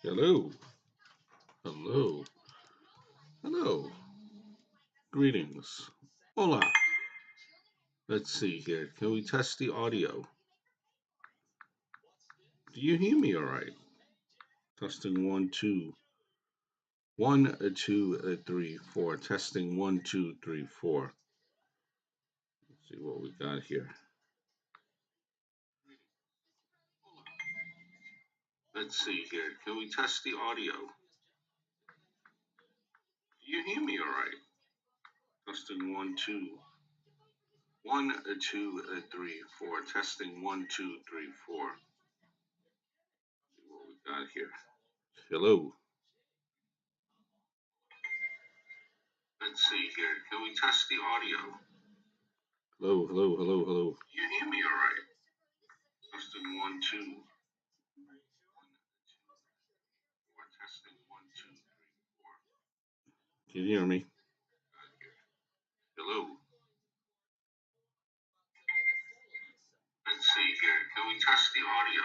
Hello, hello, hello. Greetings. Hola. Let's see here. Can we test the audio? Do you hear me all right? Testing one, two. One, two, three, four. Testing one, two, three, four. Let's see what we got here. Let's see here. Can we test the audio? Do you hear me all right? Testing one, two. One, two, three, four. Testing one, two, three, four. Let's see what we got here. Hello. Let's see here. Can we test the audio? Hello, hello, hello, hello. You hear me all right? Testing one, two. Four, testing one, two, three, four. Can you hear me? Hello. Let's see here. Can we test the audio?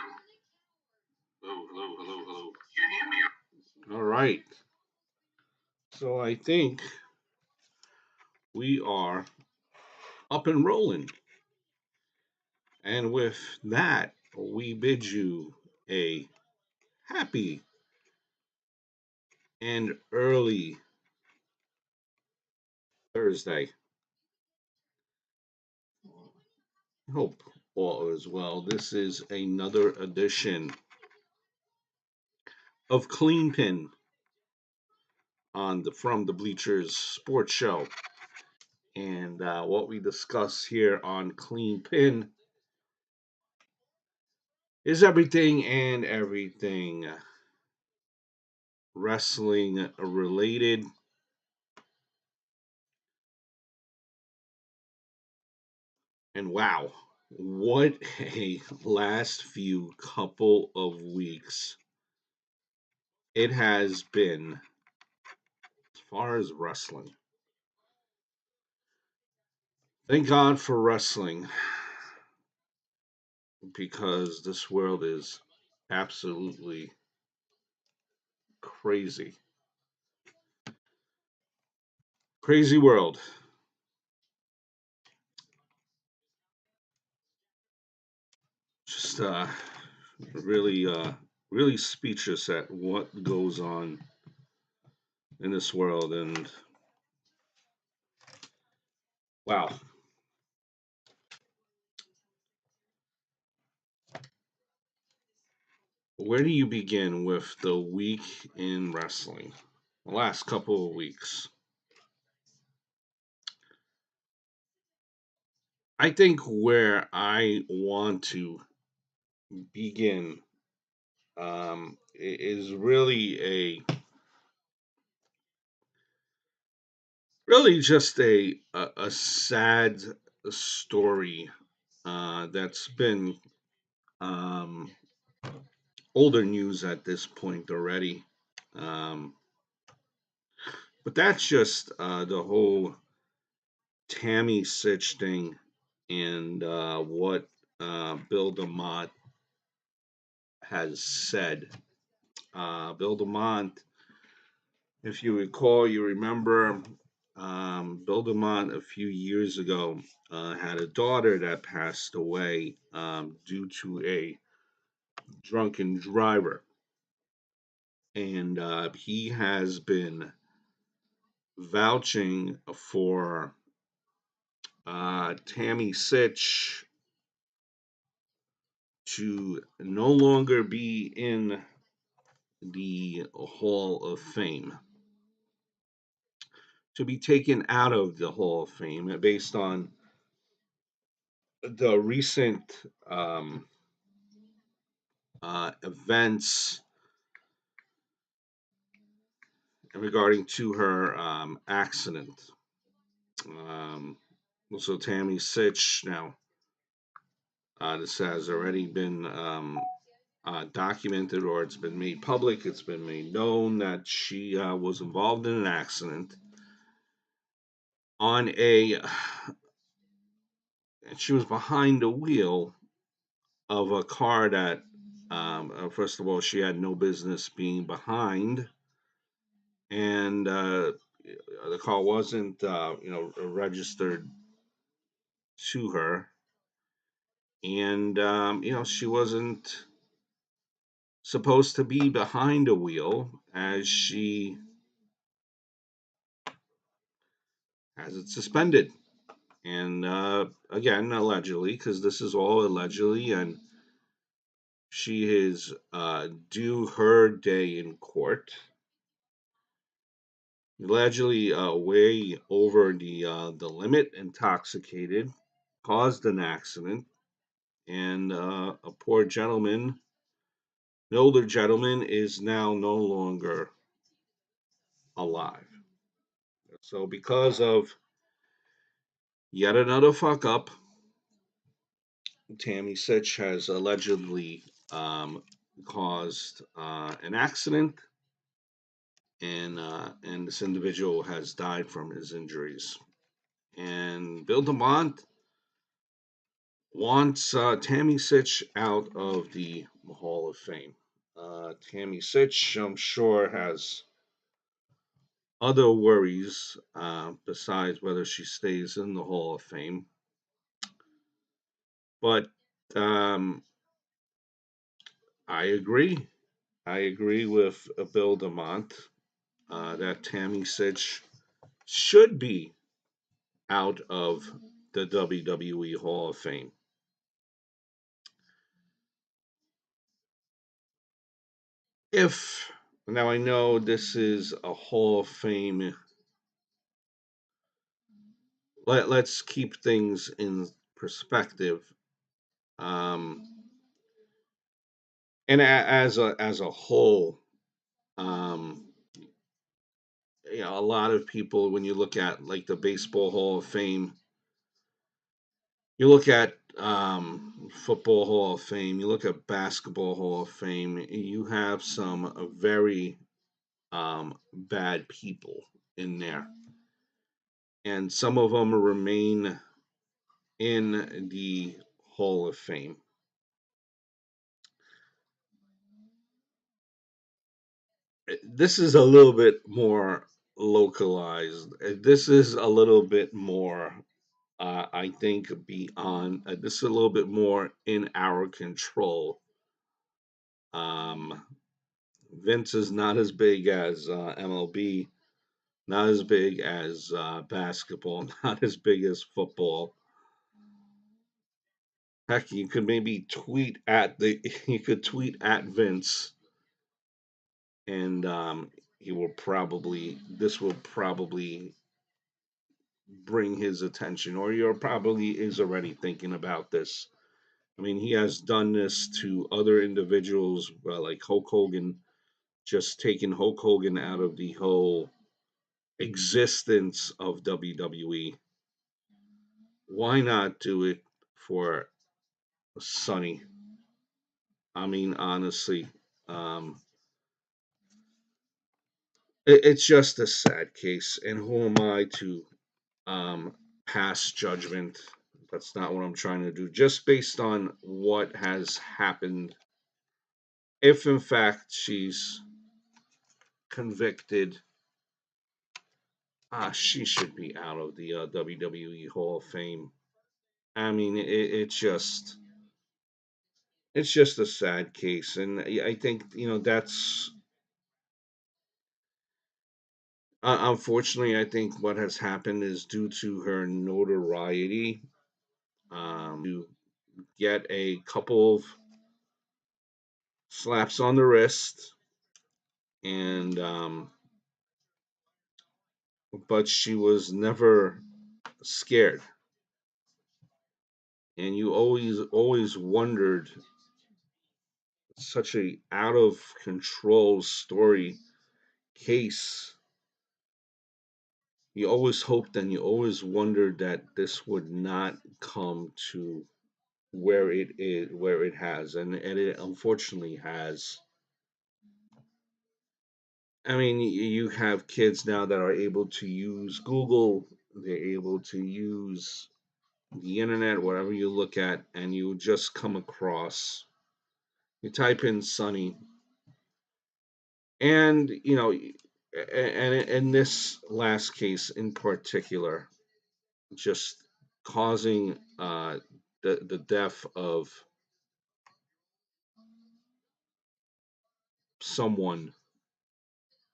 Hello, hello, hello, hello. You hear me? All right. So I think we are up and rolling. And with that, we bid you a happy and early Thursday. Hope all is well. This is another edition of CLEANPIN on the From the Bleachers Sports Show. And what we discuss here on CLEANPIN is everything and everything wrestling related. And wow, what a last few couple of weeks it has been as far as wrestling. Thank God for wrestling because this world is absolutely crazy. Crazy world. Just really really speechless at what goes on in this world. And wow, where do you begin with the week in wrestling? The last couple of weeks. I think where I want to begin is really just a sad story that's been um, older news at this point already. Um, but that's just the whole Tammy Sytch thing and what Bill DeMott has said. Bill DeMott, if you recall, you remember Bill DeMott a few years ago had a daughter that passed away due to a drunken driver. And he has been vouching for Tammy Sytch to no longer be in the Hall of Fame, to be taken out of the Hall of Fame based on the recent events regarding to her accident. Um, also, Tammy Sytch. Now, this has already been documented, or it's been made public. It's been made known that she was involved in an accident on a. She was behind the wheel of a car that First of all, she had no business being behind, and the car wasn't, registered to her, and she wasn't supposed to be behind a wheel, as she has it suspended. And again, allegedly, because this is all allegedly, and she is due her day in court. Allegedly, way over the limit, intoxicated, caused an accident, and a poor gentleman, an older gentleman, is now no longer alive. So, because of yet another fuck up, Tammy Sytch has allegedly caused an accident, and this individual has died from his injuries. And Bill DeMont wants Tammy Sytch out of the Hall of Fame. Tammy Sytch, I'm sure, has other worries besides whether she stays in the Hall of Fame. But um, I agree. I agree with Bill DeMont that Tammy Sytch should be out of the WWE Hall of Fame. If Now, I know this is a Hall of Fame. Let's keep things in perspective. Um, and as a whole, um, a lot of people, when you look at like the Baseball Hall of Fame, you look at Football Hall of Fame, you look at Basketball Hall of Fame, you have some very bad people in there, and some of them remain in the Hall of Fame. This is a little bit more localized. This is a little bit more, I think, beyond. This is a little bit more in our control. Um, Vince is not as big as MLB, not as big as basketball, not as big as football. Heck, you could maybe tweet at the you could tweet at Vince, and he will probably this will probably bring his attention, or you're probably is already thinking about this. I mean, he has done this to other individuals, like Hulk Hogan, just taking Hulk Hogan out of the whole existence of WWE. Why not do it for Sonny? I mean, honestly, um, it's just a sad case, and who am I to um, pass judgment? That's not what I'm trying to do. Just based on what has happened, if in fact she's convicted, she should be out of the WWE Hall of Fame. I mean, it's just a sad case, and I think that's unfortunately. I think what has happened is due to her notoriety. To get a couple of slaps on the wrist, and but she was never scared, and you always wondered, such a out of control story case. You always hoped and you always wondered that this would not come to where it has, and it unfortunately has. I mean, you have kids now that are able to use Google, they're able to use the internet, whatever you look at, and you just come across You type in Sunny, and and in this last case in particular, just causing the death of someone.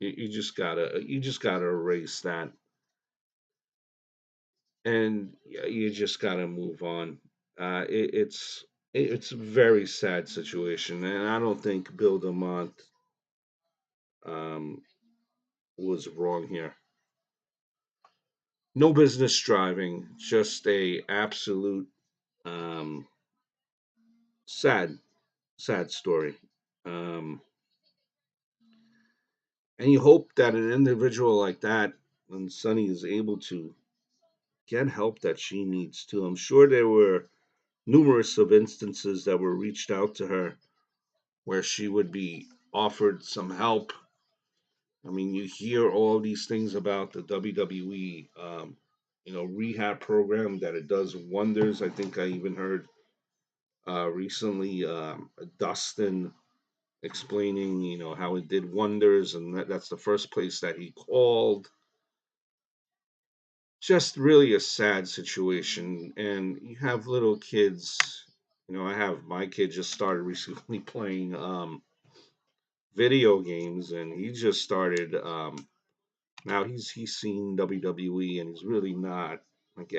You just gotta erase that, and you just gotta move on. It's a very sad situation, and I don't think Bill DeMont um, was wrong here. No business driving, just a absolute um, sad, sad story. Um, and you hope that an individual like that, when Sunny is able to get help that she needs to. I'm sure there were numerous of instances that were reached out to her where she would be offered some help. I mean, you hear all these things about the WWE, rehab program that it does wonders. I think I even heard recently Dustin explaining, how it did wonders, and that's the first place that he called. Just really a sad situation, and you have little kids. I have my kid just started recently playing video games, and he just started. Now he's seen WWE, and he's really not like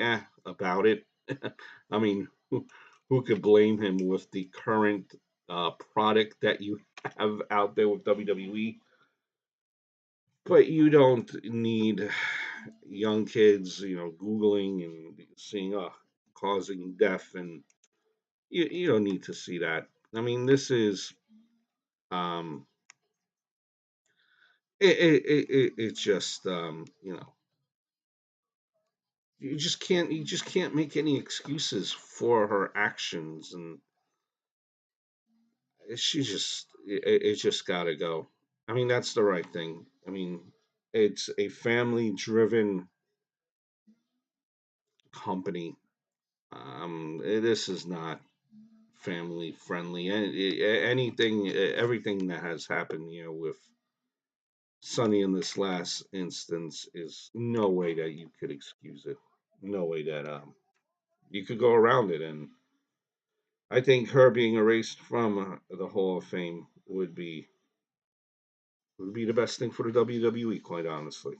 about it. I mean, who could blame him with the current product that you have out there with WWE? But you don't need young kids, Googling and seeing causing death, and you don't need to see that. I mean, this is um, it's just you just can't make any excuses for her actions, and it's just gotta go. I mean, that's the right thing. I mean, it's a family driven company. This is not family friendly. Anything, everything that has happened, with Sonny in this last instance is no way that you could excuse it. No way that you could go around it, and I think her being erased from the Hall of Fame would be the best thing for the WWE, quite honestly.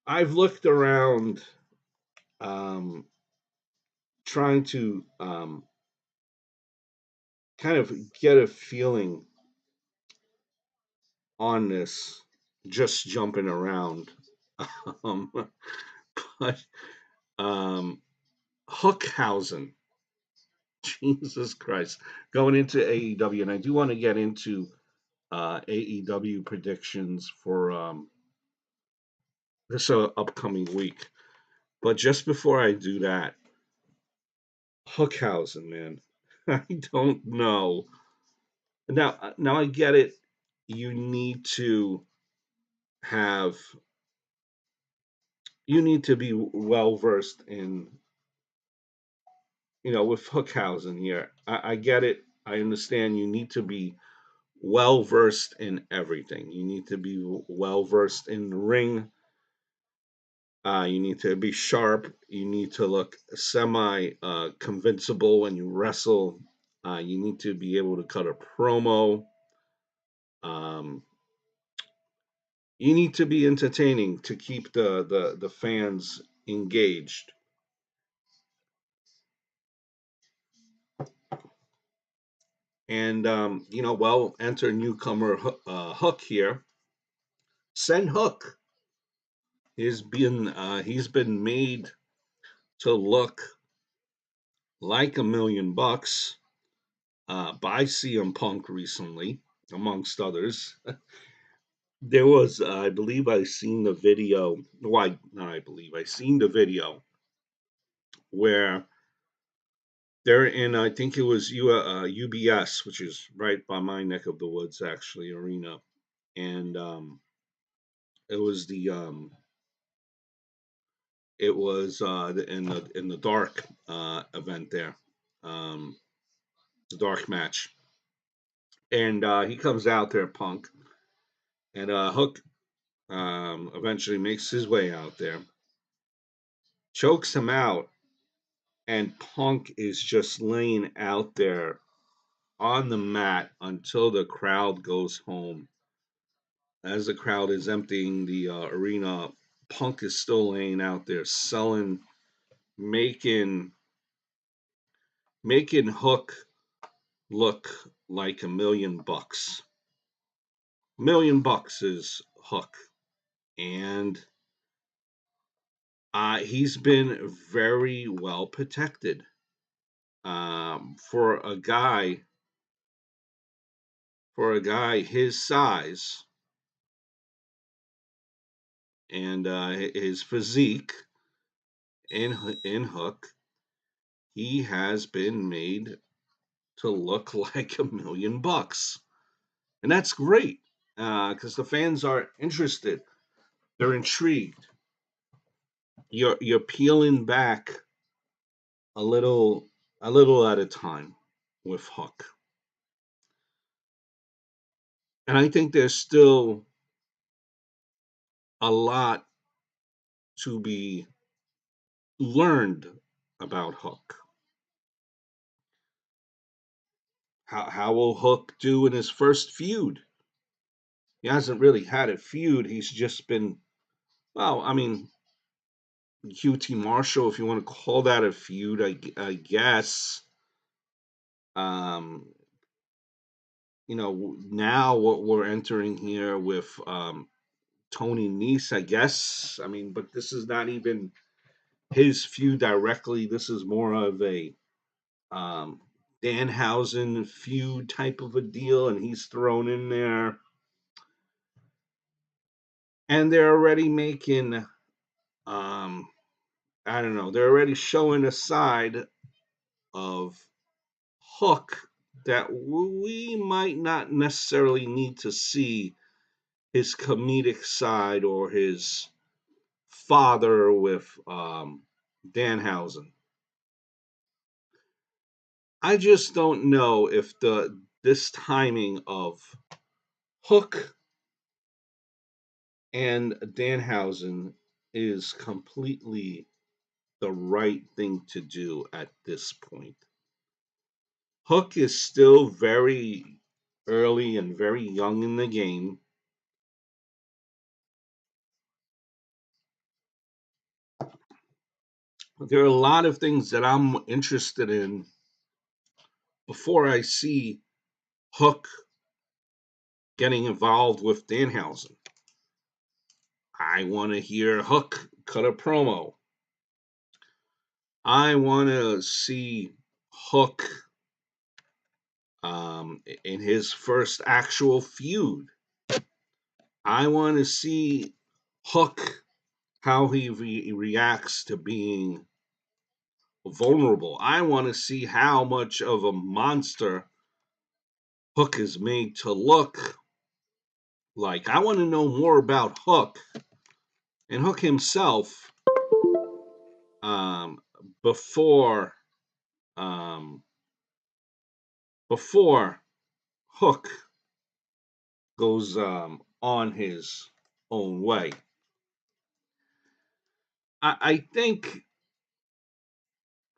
I've looked around, um, trying to kind of get a feeling on this, just jumping around. Um, but Hookhausen, Jesus Christ, going into AEW, and I do want to get into AEW predictions for this upcoming week. But just before I do that, Hookhausen, man, I don't know. Now I get it. You need to have you need to be well versed in with Hookhausen here. I get it. I understand. You need to be well versed in everything. You need to be well versed in the ring. You need to be sharp. You need to look semi convincible when you wrestle. You need to be able to cut a promo. Um, you need to be entertaining to keep the fans engaged. And well, enter newcomer Hook here. Send Hook. He's been made to look like $1 million by CM Punk recently, amongst others. There was, I believe, I seen the video. Why? Not I believe I seen the video where they're in. I think it was UBS, which is right by my neck of the woods, actually, arena, and it was it was in the dark event there, the dark match, and he comes out there, Punk, and Hook eventually makes his way out there, chokes him out, and Punk is just laying out there on the mat until the crowd goes home. As the crowd is emptying the arena, Punk is still laying out there selling, making Hook look like $1,000,000. $1,000,000 is Hook, and he's been very well protected for a guy his size and his physique in Hook. He has been made to look like $1,000,000, and that's great because the fans are interested. They're intrigued. You're peeling back a little at a time with Hook, and I think there's still a lot to be learned about Hook. How will Hook do in his first feud? He hasn't really had a feud. He's just been, well, I mean, QT Marshall, if you want to call that a feud, I guess. Um, now what we're entering here with Tony Nese, I guess. I mean, but this is not even his feud directly. This is more of a um, Danhausen feud type of a deal, and he's thrown in there. And they're already making, I don't know, they're already showing a side of Hook that we might not necessarily need to see his comedic side or his father with Danhausen. I just don't know if this timing of Hook and Danhausen is completely the right thing to do at this point. Hook is still very early and very young in the game. There are a lot of things that I'm interested in before I see Hook getting involved with Danhausen. I want to hear Hook cut a promo. I want to see Hook in his first actual feud. I want to see Hook how he reacts to being vulnerable. I want to see how much of a monster Hook is made to look like. I want to know more about Hook and Hook himself um, before um, before Hook goes on his own way. I think,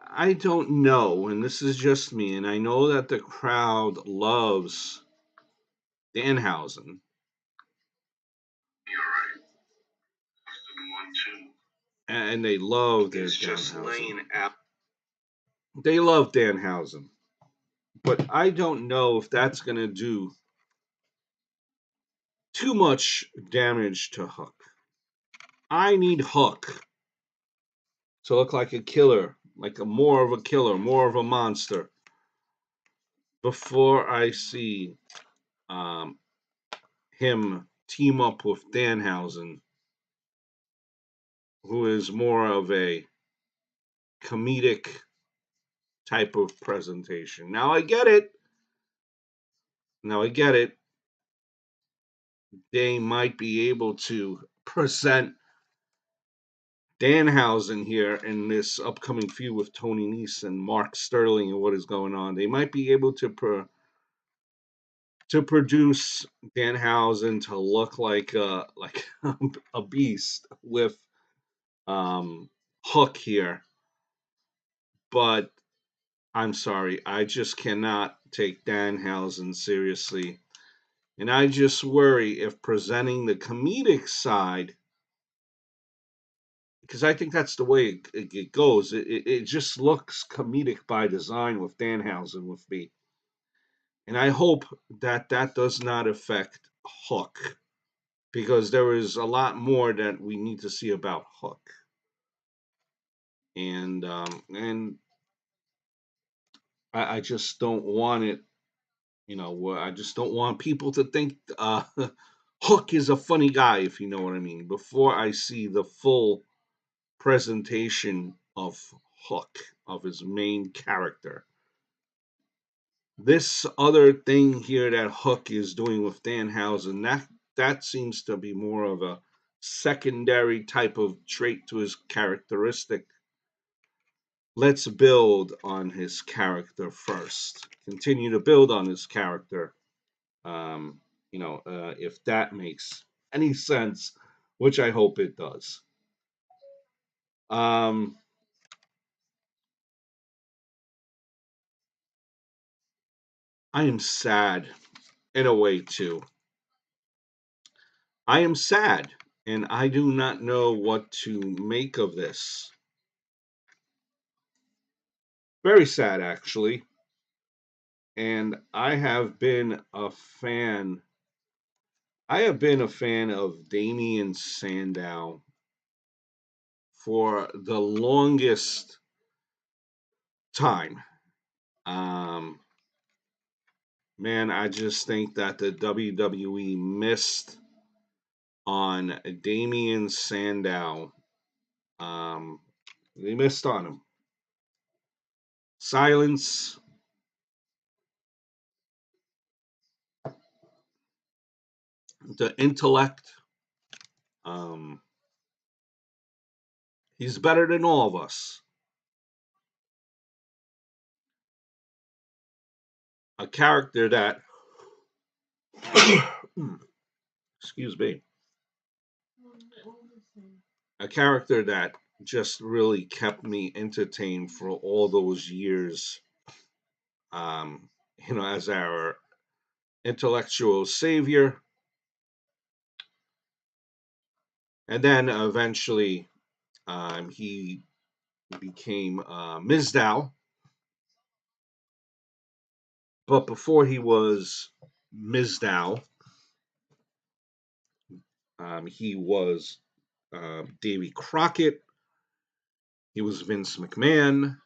I don't know, and this is just me, and I know that the crowd loves Danhausen. You're right. And they love their Danhausen. They love Danhausen. But I don't know if that's going to do too much damage to Hook. I need Hook to look like a killer, like more of a killer, more of a monster, before I see um, him team up with Danhausen, who is more of a comedic type of presentation. Now I get it. They might be able to present Danhausen here in this upcoming feud with Tony Nese and Mark Sterling and what is going on. They might be able to produce Danhausen to look like a beast with Hook here, but I'm sorry, I just cannot take Danhausen seriously, and I just worry if presenting the comedic side, because I think that's the way it goes. It just looks comedic by design with Danhausen with me, and I hope that that does not affect Hook, because there is a lot more that we need to see about Hook, and I just don't want it. I just don't want people to think Hook is a funny guy, if you know what I mean. Before I see the full presentation of Hook, of his main character. This other thing here that Hook is doing with Danhausen, that seems to be more of a secondary type of trait to his characteristic. Let's build on his character first. Continue to build on his character. If that makes any sense, which I hope it does. Um, I am sad in a way too. I am sad, and I do not know what to make of this. Very sad, actually. And I have been a fan. I have been a fan of Damien Sandow for the longest time. Um, Man, I just think that the WWE missed on Damien Sandow. Um, they missed on him. Silence, the intellect. Um, he's better than all of us. A character that, excuse me, a character that just really kept me entertained for all those years. Um, as our intellectual savior, and then eventually he became Mizdow. But before he was Mizdow, he was Davy Crockett. He was Vince McMahon.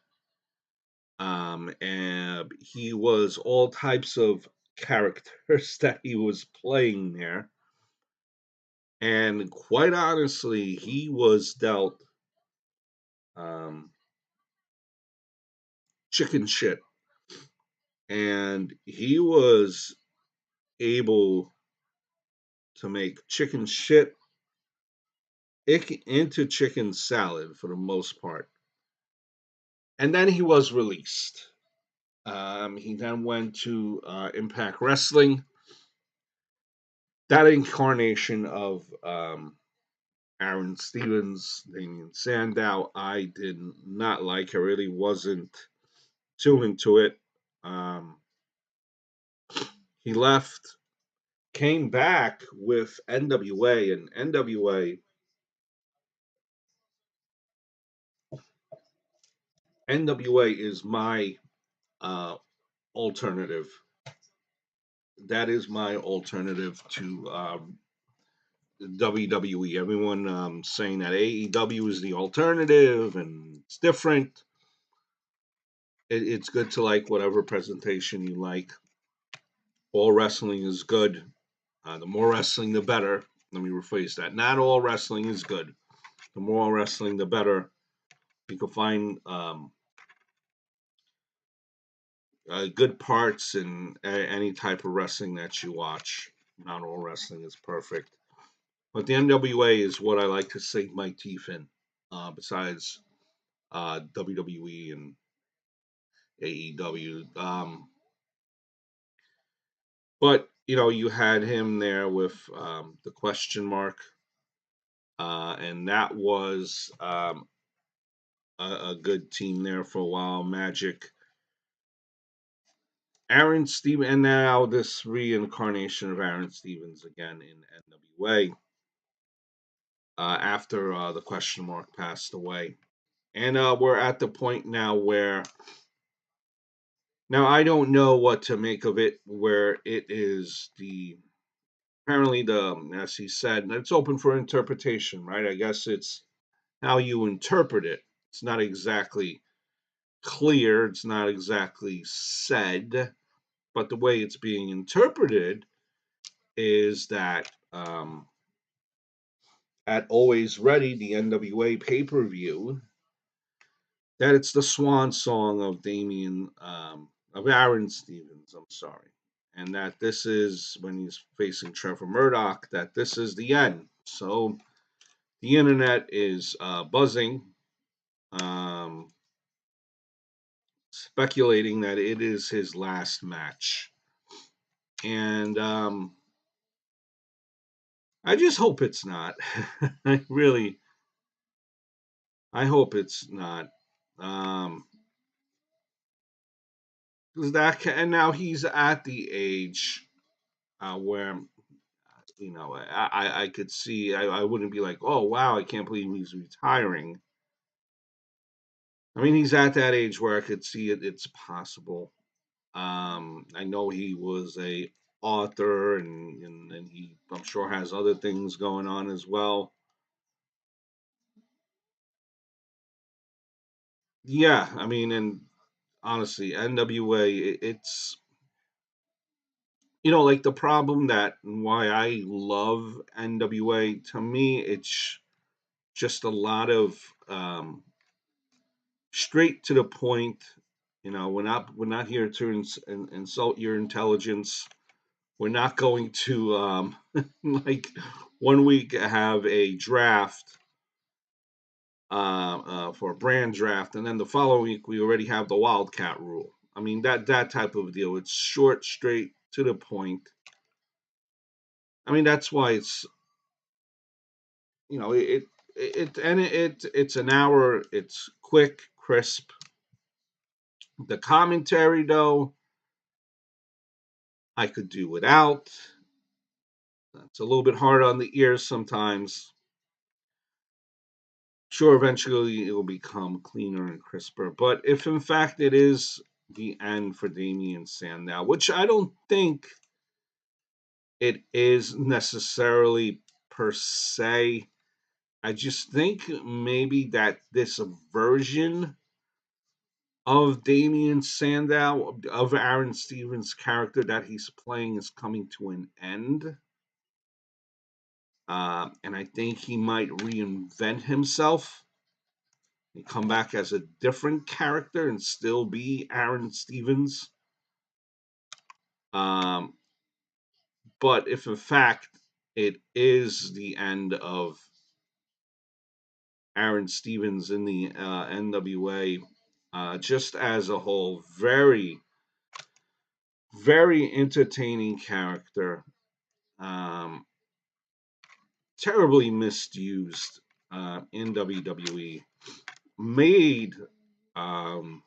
And he was all types of characters that he was playing there. And quite honestly, he was dealt um, chicken shit. And he was able to make chicken shit into chicken salad for the most part. And then he was released. He then went to Impact Wrestling. That incarnation of Aaron Stevens, Damien Sandow, I did not like. I really wasn't too into it. Um, he left, came back with NWA, and NWA is my uh, alternative. That is my alternative to WWE. Everyone saying that AEW is the alternative and it's different. It's good to like whatever presentation you like. All wrestling is good. The more wrestling, the better. Let me rephrase that. Not all wrestling is good. The more wrestling, the better. You can find good parts in any type of wrestling that you watch. Not all wrestling is perfect. But the NWA is what I like to sink my teeth in. besides WWE and AEW. But you had him there with the question mark, and that was a good team there for a while. Magic, Aaron Stevens, and now this reincarnation of Aaron Stevens again in NWA after the question mark passed away. And we're at the point now where now I don't know what to make of it, where it is apparently as he said, it's open for interpretation, right? I guess it's how you interpret it. It's not exactly clear, it's not exactly said, but the way it's being interpreted is that at Always Ready, the NWA pay-per-view, that it's the swan song of of Aaron Stevens, I'm sorry. And that this is, when he's facing Trevor Murdoch, that this is the end. So the internet is buzzing, um, speculating that it is his last match. And I just hope it's not. I hope it's not. Um, and now he's at the age where I could see I wouldn't be like, oh wow, I can't believe he's retiring. I mean, he's at that age where I could see it's possible. I know he was a author and he I'm sure has other things going on as well. Yeah, I mean, and honestly, NWA, it's like the problem that why I love NWA, to me, it's just a lot of straight to the point. We're not here to insult your intelligence. We're not going to like one week have a draft for a brand draft, and then the following week we already have the wildcat rule. I mean that type of deal. It's short, straight to the point. I mean that's why it's it's an hour. It's quick, crisp. The commentary though, I could do without. It's a little bit hard on the ears sometimes. Sure, eventually it will become cleaner and crisper. But if in fact it is the end for Damian Sandow, which I don't think it is necessarily per se, I just think maybe that this version of Damian Sandow, of Aaron Stevens' character that he's playing, is coming to an end. And I think he might reinvent himself and come back as a different character and still be Aaron Stevens. Um, but if in fact it is the end of Aaron Stevens in the NWA, just as a whole, very, very entertaining character. Um, Terribly misused in WWE. Made um,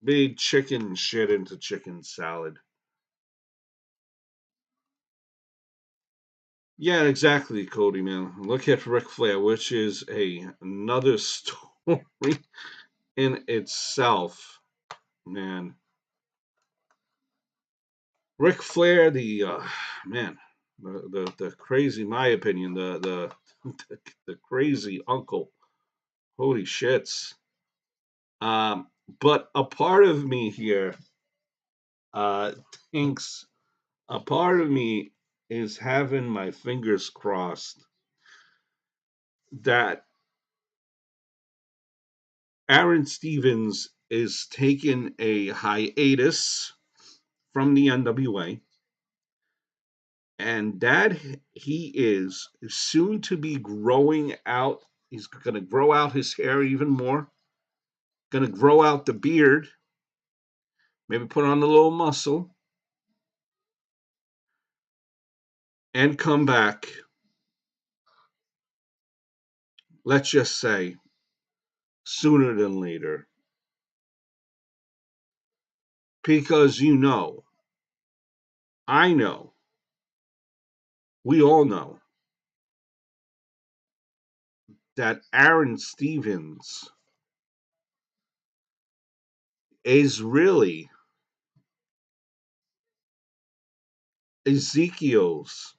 made chicken shit into chicken salad. Yeah, exactly, Cody, man. Look at Ric Flair, which is another story in itself, man. Ric Flair, man, the crazy, my opinion, the crazy uncle. Holy shits. But a part of me here uh, thinks, a part of me is having my fingers crossed that Aaron Stevens is taking a hiatus from the NWA And that he is soon to be growing out. He's going to grow out his hair even more, going to grow out the beard, maybe put on a little muscle, and come back, let's just say, sooner than later. Because I know, we all know that Aaron Stevens is really Ezekiel's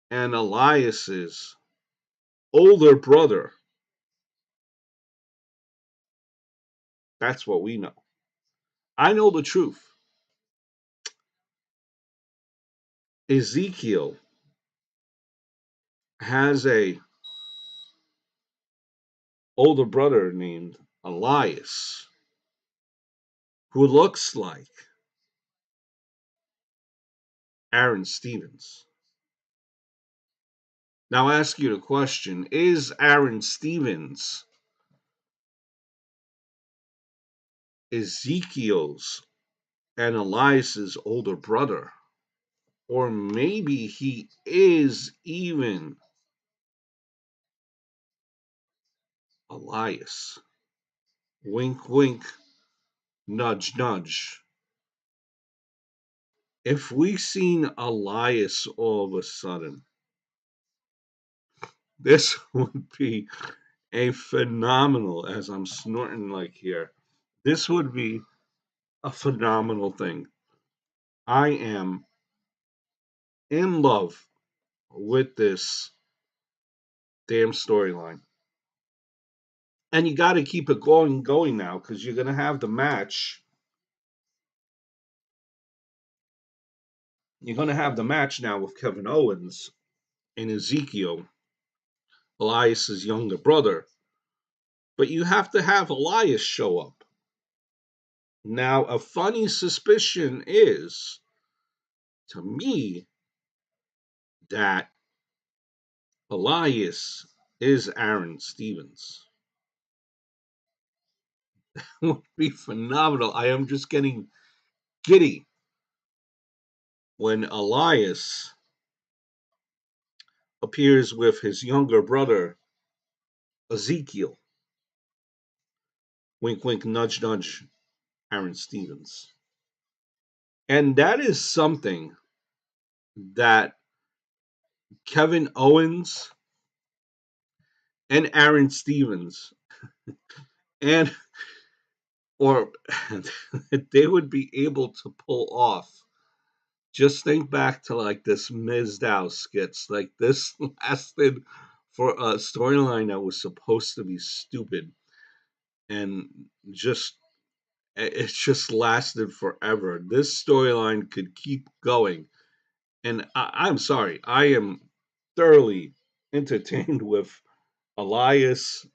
and Elias's older brother. That's what we know. I know the truth. Ezekiel has a older brother named Elias who looks like Aaron Stevens. Now I ask you the question, is Aaron Stevens Ezekiel's and Elias's older brother? Or maybe he is even Elias. Wink, wink, nudge, nudge. If we seen Elias all of a sudden, this would be a phenomenal, as I'm snorting like here, this would be a phenomenal thing. I am in love with this damn storyline. And you got to keep it going now because you're going to have the match. You're going to have the match now with Kevin Owens and Ezekiel, Elias's younger brother. But you have to have Elias show up. Now, a funny suspicion is, to me, that Elias is Aaron Stevens. Would be phenomenal. I am just getting giddy when Elias appears with his younger brother Ezekiel. Wink, wink, nudge, nudge, Aaron Stevens. And that is something that Kevin Owens and Aaron Stevens and or they would be able to pull off. Just think back to like this Ms. Dow skits. Like this lasted for a storyline that was supposed to be stupid and just it just lasted forever. This storyline could keep going. And I'm sorry, I am thoroughly entertained Elias,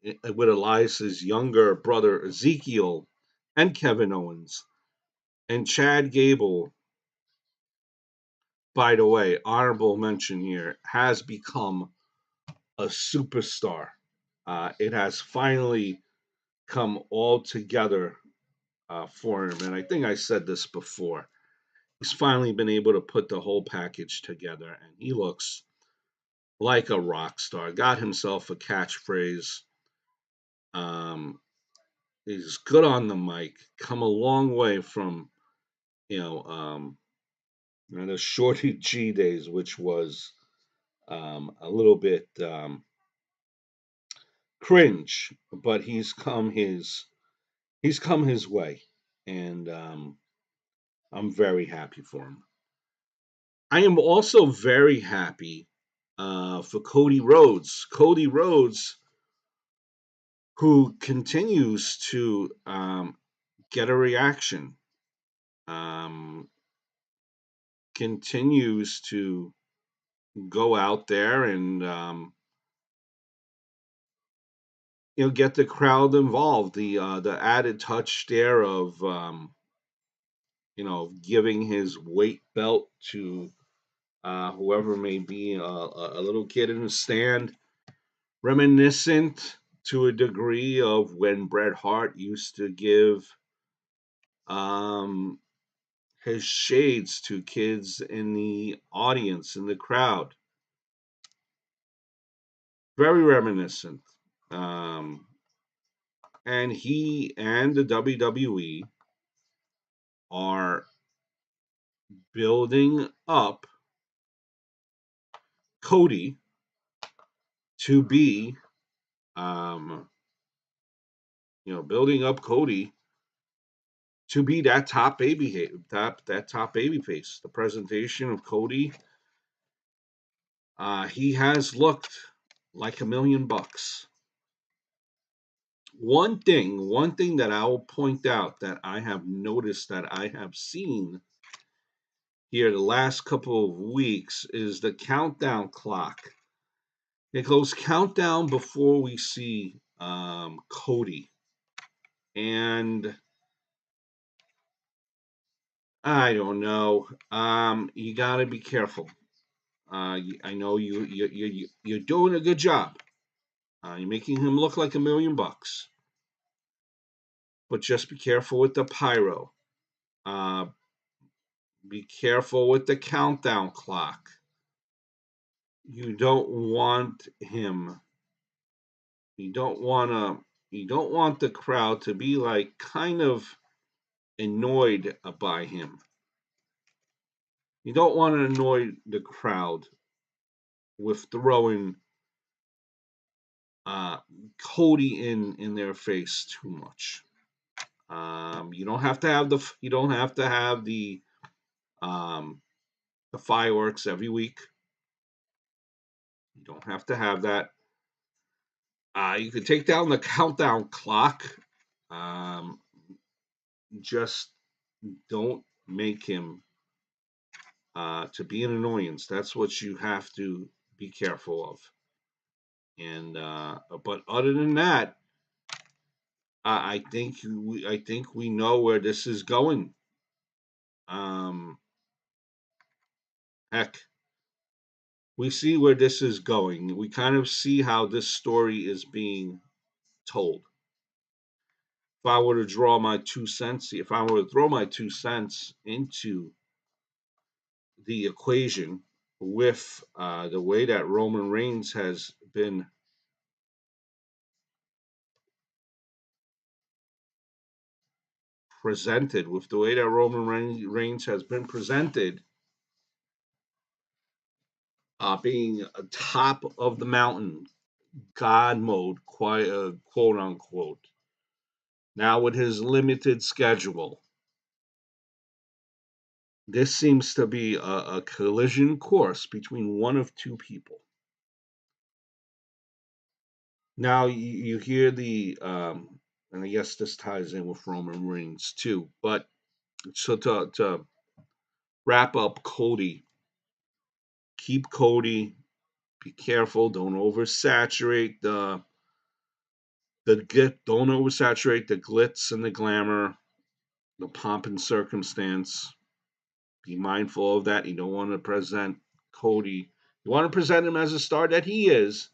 with Elias's younger brother Ezekiel and Kevin Owens. And Chad Gable, by the way, honorable mention here, has become a superstar. It has finally come all together for him. And I think I said this before. He's finally been able to put the whole package together, and he looks like a rock star. Got himself a catchphrase. Um, he's good on the mic. Come a long way from you know the Shorty G days, which was a little bit cringe, but he's come his way, and I'm very happy for him. I am also very happy for Cody Rhodes. Cody Rhodes, who continues to get a reaction, um, continues to go out there and get the crowd involved. The added touch there of giving his weight belt to whoever may be a little kid in the stand, reminiscent to a degree of when Bret Hart used to give um, his shades to kids in the audience, in the crowd. Very reminiscent. Um, and he and the WWE are building up Cody to be, um, building up Cody to be that top baby face. The presentation of Cody, he has looked like $1,000,000. One thing that I will point out that I have noticed, that I have seen here the last couple of weeks, is the countdown clock. It goes countdown before we see Cody, and I don't know. You got to be careful. I know you're doing a good job. You're making him look like $1,000,000, but just be careful with the pyro. Uh, be careful with the countdown clock. You don't want him. You don't want to. You don't want the crowd to be like kind of annoyed by him. You don't want to annoy the crowd with throwing uh, Cody in their face too much. You don't have to have um, the fireworks every week. You don't have to have that. You can take down the countdown clock. Um, just don't make him to be an annoyance. That's what you have to be careful of. And but other than that, I think we know where this is going. Um, heck, we see where this is going. We kind of see how this story is being told. If I were to draw my 2 cents, if I were to throw my 2 cents into the equation with the way that Roman Reigns has been presented, with the way that Roman Reigns has been presented, being top of the mountain, God mode, quote unquote. Now with his limited schedule, this seems to be a collision course between one of two people. Now you hear and I guess this ties in with Roman Reigns too. But so to wrap up Cody, keep Cody. Be careful. Don't oversaturate don't oversaturate the glitz and the glamour, the pomp and circumstance. Be mindful of that. You don't want to present Cody. You want to present him as a star that he is,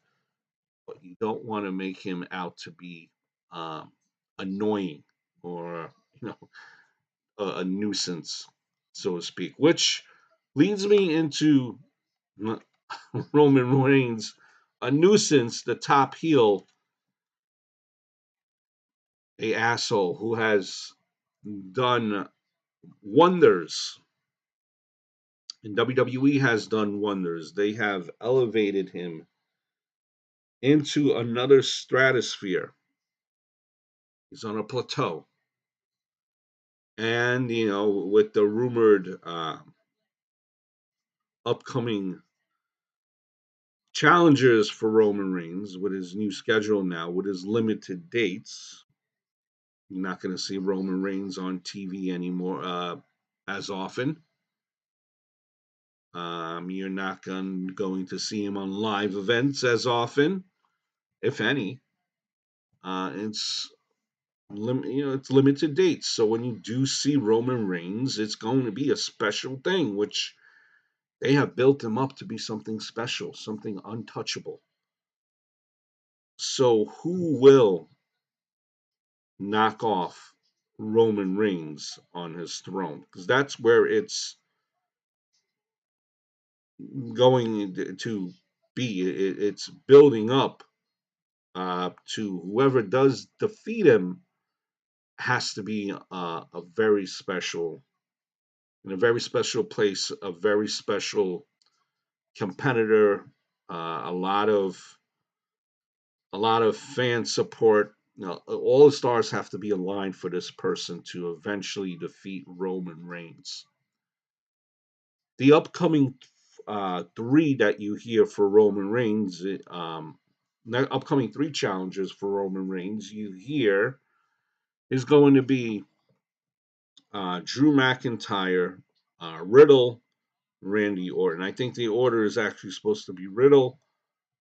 but you don't want to make him out to be um, annoying, or a nuisance, so to speak. Which leads me into Roman Reigns, a nuisance, the top heel, a asshole who has done wonders. And WWE has done wonders. They have elevated him into another stratosphere. He's on a plateau. And, with the rumored upcoming challengers for Roman Reigns, with his new schedule now, with his limited dates, you're not going to see Roman Reigns on TV anymore as often. You're not going to see him on live events as often, if any. It's it's limited dates. So when you do see Roman Reigns, it's going to be a special thing, which they have built him up to be something special, something untouchable. So who will knock off Roman Reigns on his throne? Because that's where it's going to be. It's building up to whoever does defeat him has to be a very special, in a very special place, a very special competitor, a lot of fan support. All the stars have to be aligned for this person to eventually defeat Roman Reigns. The upcoming three that you hear for Roman Reigns, the upcoming three challenges for Roman Reigns, you hear is going to be Drew McIntyre, Riddle, Randy Orton. I think the order is actually supposed to be Riddle,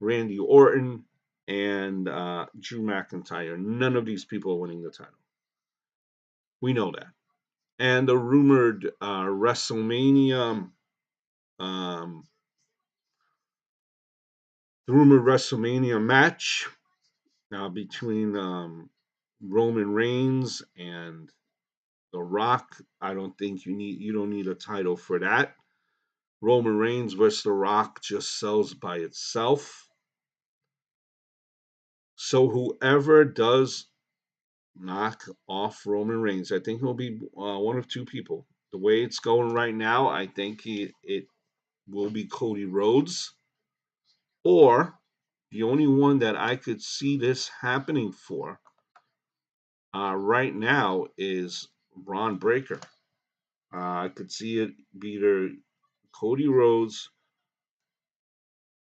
Randy Orton, and Drew McIntyre. None of these people are winning the title. We know that. And the rumored um, WrestleMania match between Roman Reigns and The Rock. I don't think you don't need a title for that. Roman Reigns versus The Rock just sells by itself. So whoever does knock off Roman Reigns, I think he'll be one of two people. The way it's going right now, I think it will be Cody Rhodes, or the only one that I could see this happening for right now is Braun Breaker. I could see it be either Cody Rhodes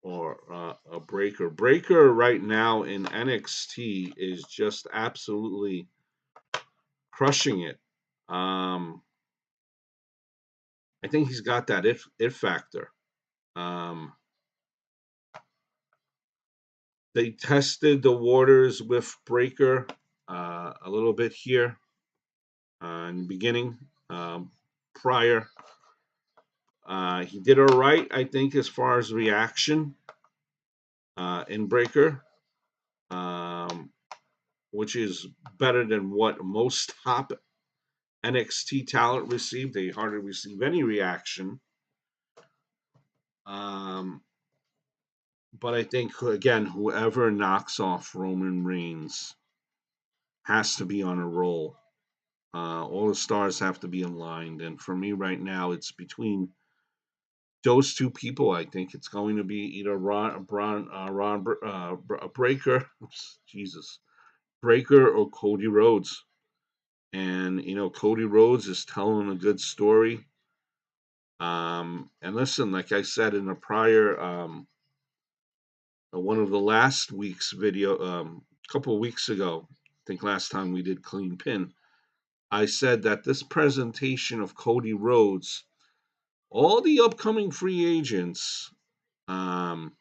or a Breaker. Breaker right now in NXT is just absolutely crushing it. I think he's got that if factor. Um, they tested the waters with Breaker a little bit here in the beginning. Prior, he did all right, I think, as far as reaction in Breaker, um, which is better than what most top NXT talent received. They hardly receive any reaction. Um, but I think, again, whoever knocks off Roman Reigns has to be on a roll. All the stars have to be aligned. And for me right now, it's between those two people. I think it's going to be either Breaker, Jesus, Breaker or Cody Rhodes. And, Cody Rhodes is telling a good story. And listen, like I said in a prior, one of the last week's video, a couple of weeks ago, I think last time we did Clean Pin, I said that this presentation of Cody Rhodes, all the upcoming free agents, um,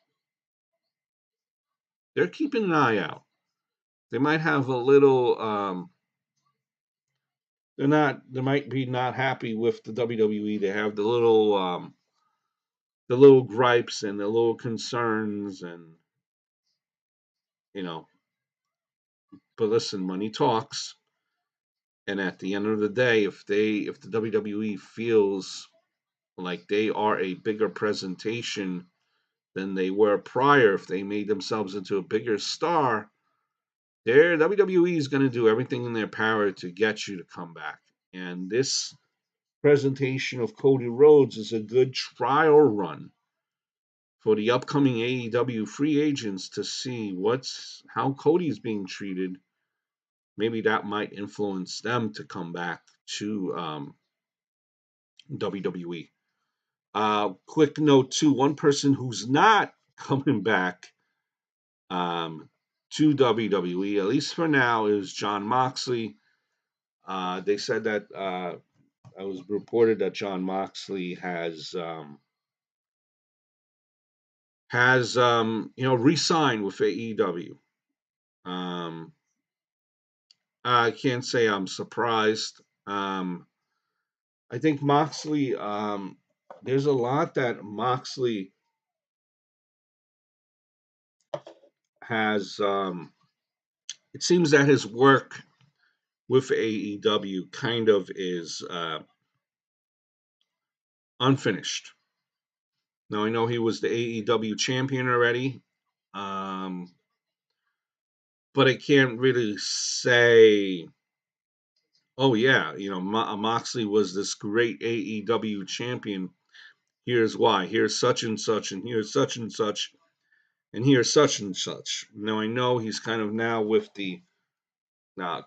they're keeping an eye out. They might have a little, they might be not happy with the WWE. They have the little gripes and the little concerns, and you know. But listen, money talks, and at the end of the day, if the WWE feels like they are a bigger presentation than they were prior, if they made themselves into a bigger star, their WWE is going to do everything in their power to get you to come back. And this presentation of Cody Rhodes is a good trial run for the upcoming AEW free agents to see how Cody's being treated. Maybe that might influence them to come back to WWE. Quick note too: one person who's not coming back to WWE, at least for now, is Jon Moxley. They said that it was reported that Jon Moxley has re-signed with AEW. Um, I can't say I'm surprised. I think Moxley. There's a lot that Moxley has. It seems that his work with AEW kind of is unfinished. Now I know he was the AEW champion already, um, but I can't really say. Oh yeah, Moxley was this great AEW champion. Here's why. Here's such and such, and here's such and such, and here's such and such. Now I know he's kind of now with the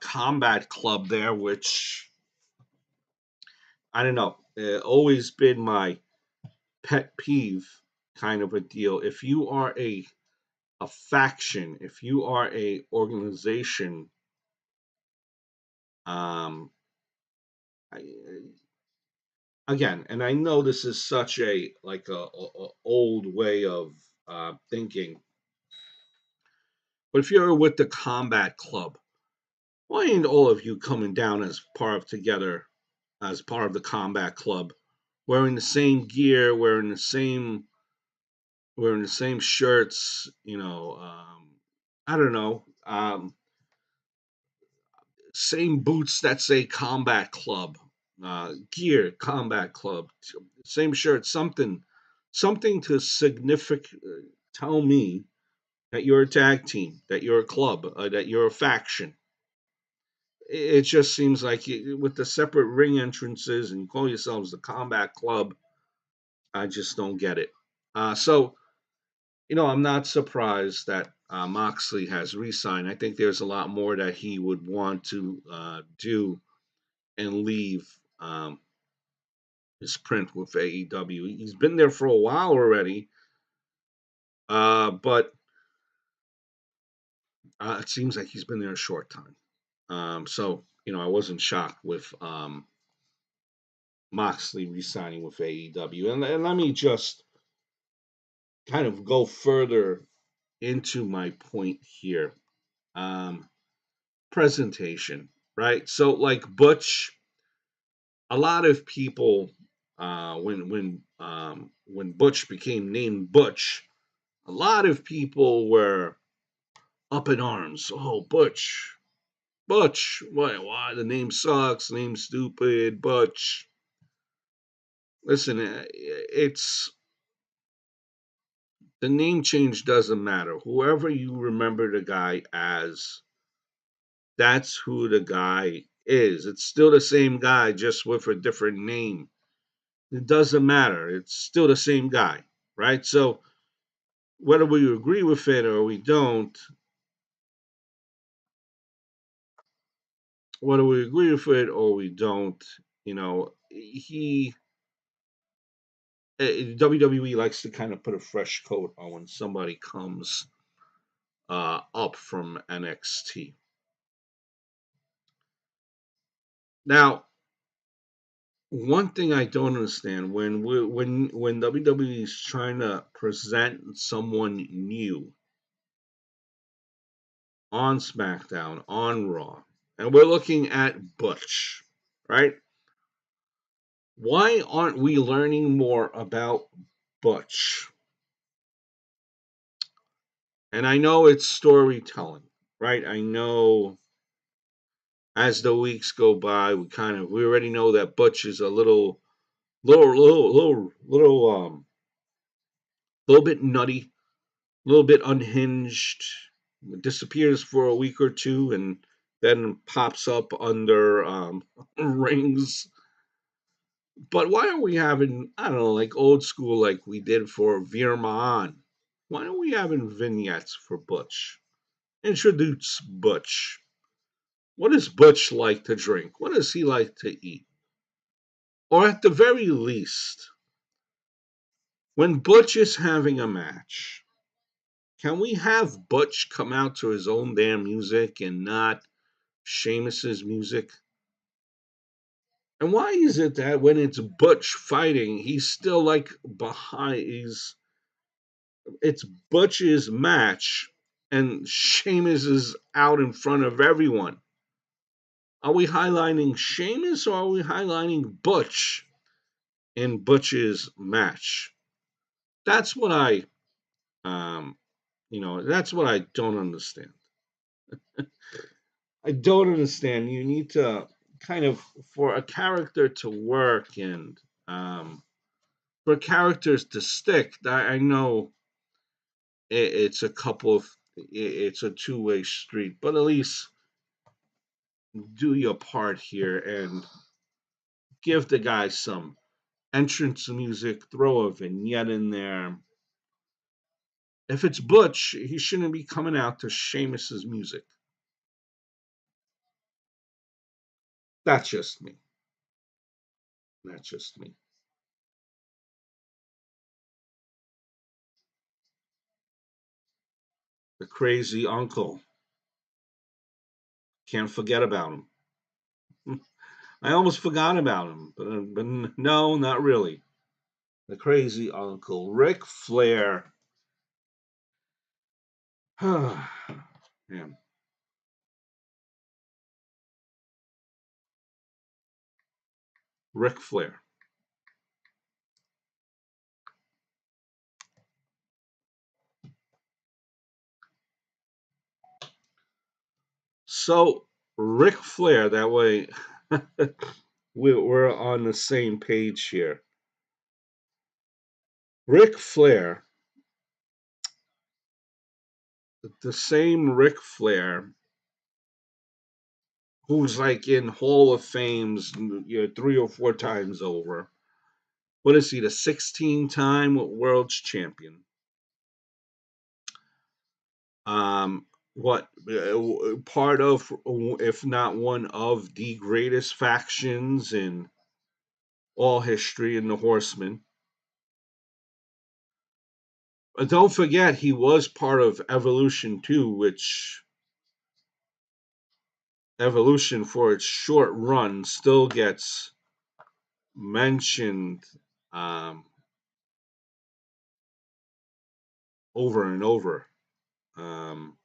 combat club there, which I don't know. Always been my pet peeve kind of a deal. If you are a faction, if you are a organization, um, I, again, and I know this is such a like a old way of thinking, but if you're with the combat club, why ain't all of you coming down as part of together, as part of the combat club, wearing the same gear, wearing the same shirts, I don't know, same boots that say combat club, gear combat club, same shirt, something to significant tell me that you're a tag team, that you're a club, that you're a faction. It just seems like with the separate ring entrances and you call yourselves the combat club, I just don't get it. So I'm not surprised that Moxley has re-signed. I think there's a lot more that he would want to do and leave his print with AEW. He's been there for a while already, but it seems like he's been there a short time. So I wasn't shocked with Moxley re-signing with AEW. And let me just kind of go further into my point here. Um, Presentation, right? So like Butch, a lot of people when Butch became named Butch, a lot of people were up in arms. Oh, Butch, Butch, why the name sucks, the name's stupid, Butch. Listen, it's the name change doesn't matter. Whoever you remember the guy as, that's who the guy is. It's still the same guy, just with a different name. It doesn't matter. It's still the same guy, right? So whether we agree with it or we don't, whether we agree with it or we don't, he WWE likes to kind of put a fresh coat on when somebody comes up from NXT. Now, one thing I don't understand when WWE is trying to present someone new on SmackDown, on Raw, and we're looking at Butch, right? Why aren't we learning more about Butch? And I know it's storytelling, right? I know as the weeks go by, we already know that Butch is a little bit nutty, a little bit unhinged, disappears for a week or two, and then pops up under rings. But why are we having, I don't know, like old school, like we did for Veer Mahan? Why are we having vignettes for Butch? Introduce Butch. What does Butch like to drink? What does he like to eat? Or at the very least, when Butch is having a match, can we have Butch come out to his own damn music and not Sheamus's music? And why is it that when it's Butch fighting, he's still like behind? It's Butch's match, and Sheamus is out in front of everyone. Are we highlighting Sheamus or are we highlighting Butch in Butch's match? That's what um, that's what I don't understand. I don't understand. You need to kind of, for a character to work and for characters to stick. I know it's a couple of, it's a two-way street, but at least do your part here and give the guy some entrance music, throw a vignette in there. If it's Butch, he shouldn't be coming out to Sheamus's music. That's just me. That's just me. The crazy uncle. Can't forget about him. I almost forgot about him, but no, not really. The crazy uncle, Ric Flair. Man. Ric Flair. So, Ric Flair, that way we're on the same page here. Ric Flair, the same Ric Flair who's like in Hall of Fames, 3 or 4 times over. What is he, the 16-time world champion? What part of, if not one of the greatest factions in all history in the Horsemen? But don't forget, he was part of Evolution too, which Evolution, for its short run, still gets mentioned um, over and over. Um,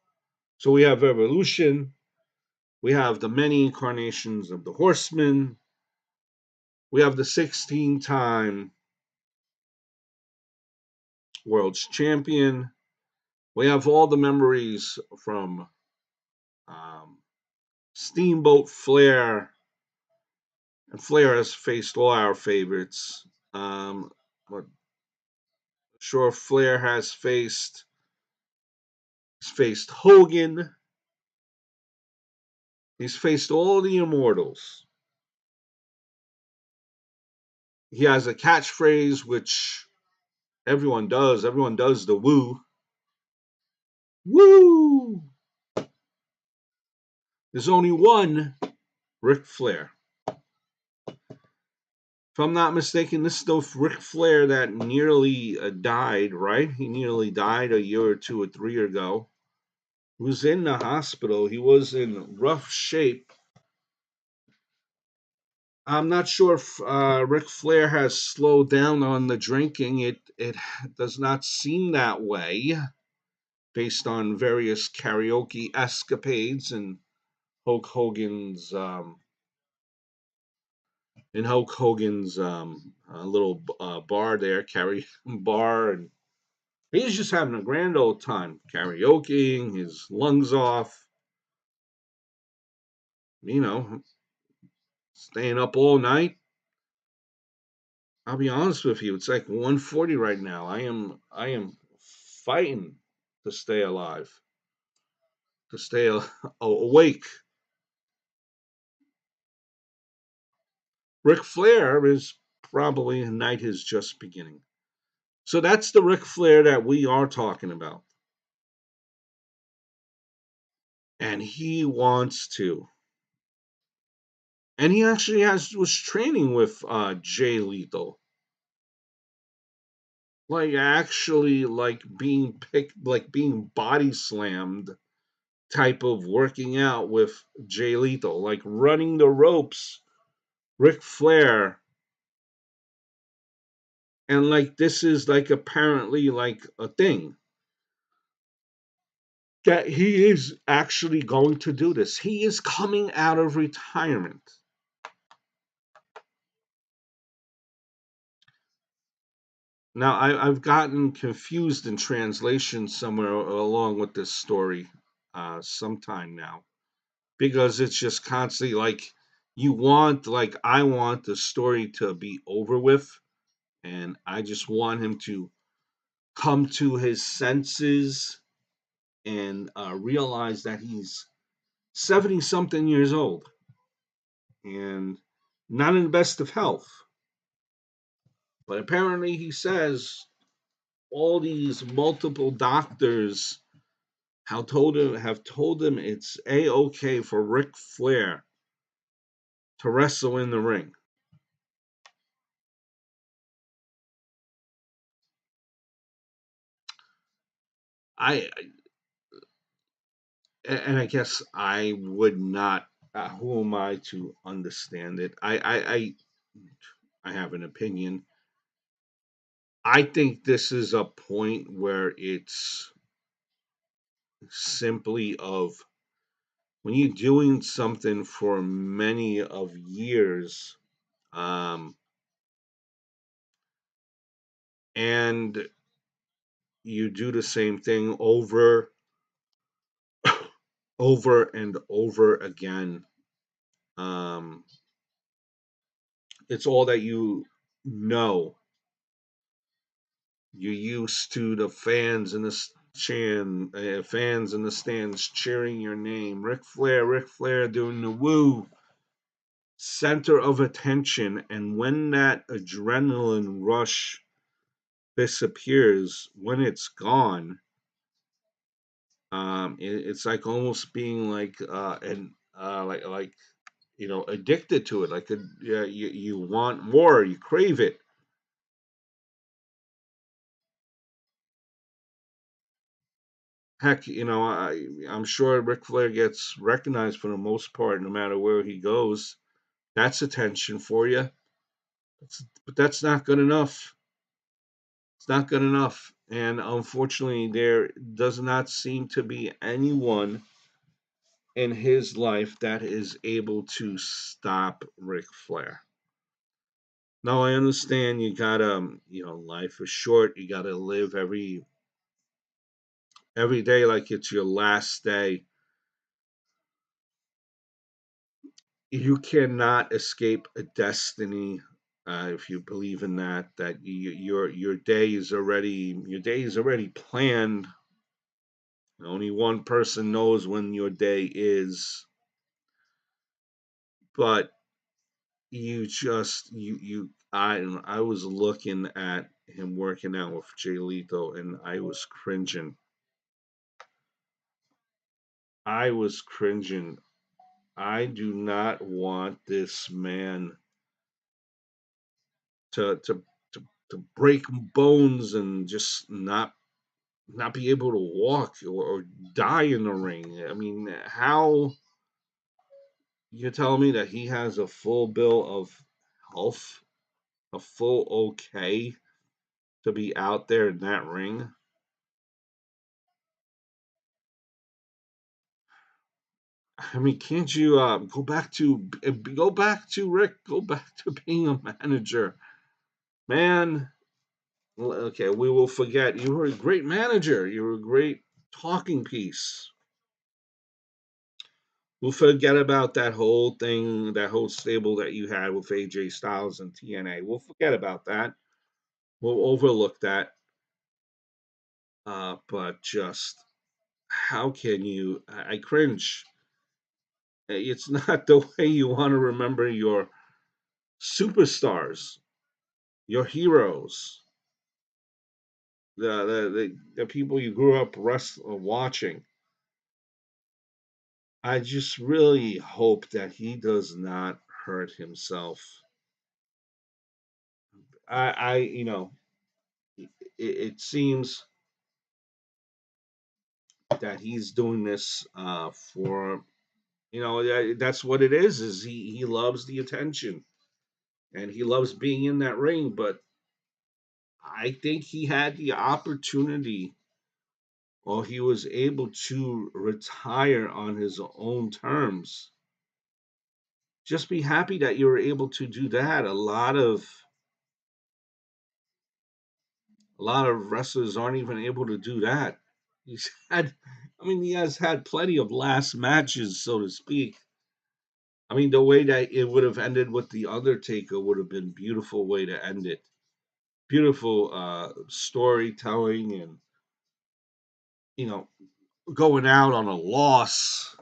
so we have Evolution, we have the many incarnations of the Horsemen, we have the 16-time world champion, we have all the memories from um, Steamboat Flair, and Flair has faced all our favorites. But sure, Flair he's faced Hogan, he's faced all the immortals. He has a catchphrase which everyone does. Everyone does the woo. Woo! There's only one Ric Flair. If I'm not mistaken, this is the Ric Flair that nearly died, right? He nearly died a year or 2 or 3 ago. He was in the hospital. He was in rough shape. I'm not sure if Ric Flair has slowed down on the drinking. It does not seem that way, based on various karaoke escapades and Hulk Hogan's little bar there, bar, and he's just having a grand old time karaokeing his lungs off. You know, staying up all night. I'll be honest with you, it's like 1:40 right now. I am fighting to stay alive, to stay awake. Ric Flair is probably the night is just beginning. So that's the Ric Flair that we are talking about. And he wants to. And he actually was training with Jay Lethal. Like actually like being picked, like being body slammed type of working out with Jay Lethal, like running the ropes, Ric Flair. And like this is like apparently like a thing. that he is actually going to do this. He is coming out of retirement. Now, I've gotten confused in translation somewhere along with this story sometime now, because it's just constantly like I want the story to be over with, and I just want him to come to his senses and realize that he's 70 something years old and not in the best of health. But apparently, he says all these multiple doctors have told him it's a-okay for Ric Flair to wrestle in the ring. I and I guess I would not. Who am I to understand it? I have an opinion. I think this is a point where it's simply of when you're doing something for many of years, um, and you do the same thing over and over again. Um, it's all that you know. You're used to the fans in the stands cheering your name. Ric Flair doing the woo, center of attention. And when that adrenaline rush disappears, when it's gone, it's like almost being like and like addicted to it. Like yeah, you want more, you crave it. Heck, I'm sure Ric Flair gets recognized for the most part, no matter where he goes. That's attention for you. But that's not good enough. It's not good enough. And unfortunately, there does not seem to be anyone in his life that is able to stop Ric Flair. Now, I understand you gotta, life is short. You gotta live every day like it's your last day. You cannot escape a destiny if you believe in that. That your day is already planned. Only one person knows when your day is, but I was looking at him working out with Jay Lethal, and I was cringing. I was cringing. I do not want this man to to to break bones and just not be able to walk or die in the ring. I mean, how you tell me that he has a full bill of health, a full okay to be out there in that ring? I mean, can't you go back to Rick, go back to being a manager, man? Okay, we will forget you were a great manager. You were a great talking piece. We'll forget about that whole thing, that whole stable that you had with AJ Styles and TNA. We'll forget about that. We'll overlook that. But just how can you? I cringe. It's not the way you want to remember your superstars, your heroes, the people you grew up watching. I just really hope that he does not hurt himself. It seems that he's doing this for that's what it is he loves the attention and he loves being in that ring, but I think he had the opportunity or he was able to retire on his own terms. Just be happy that you were able to do that. A lot of wrestlers aren't even able to do that. He's had, he has had plenty of last matches, so to speak. The way that it would have ended with the Undertaker would have been beautiful way to end it. Beautiful storytelling, and you know, going out on a loss.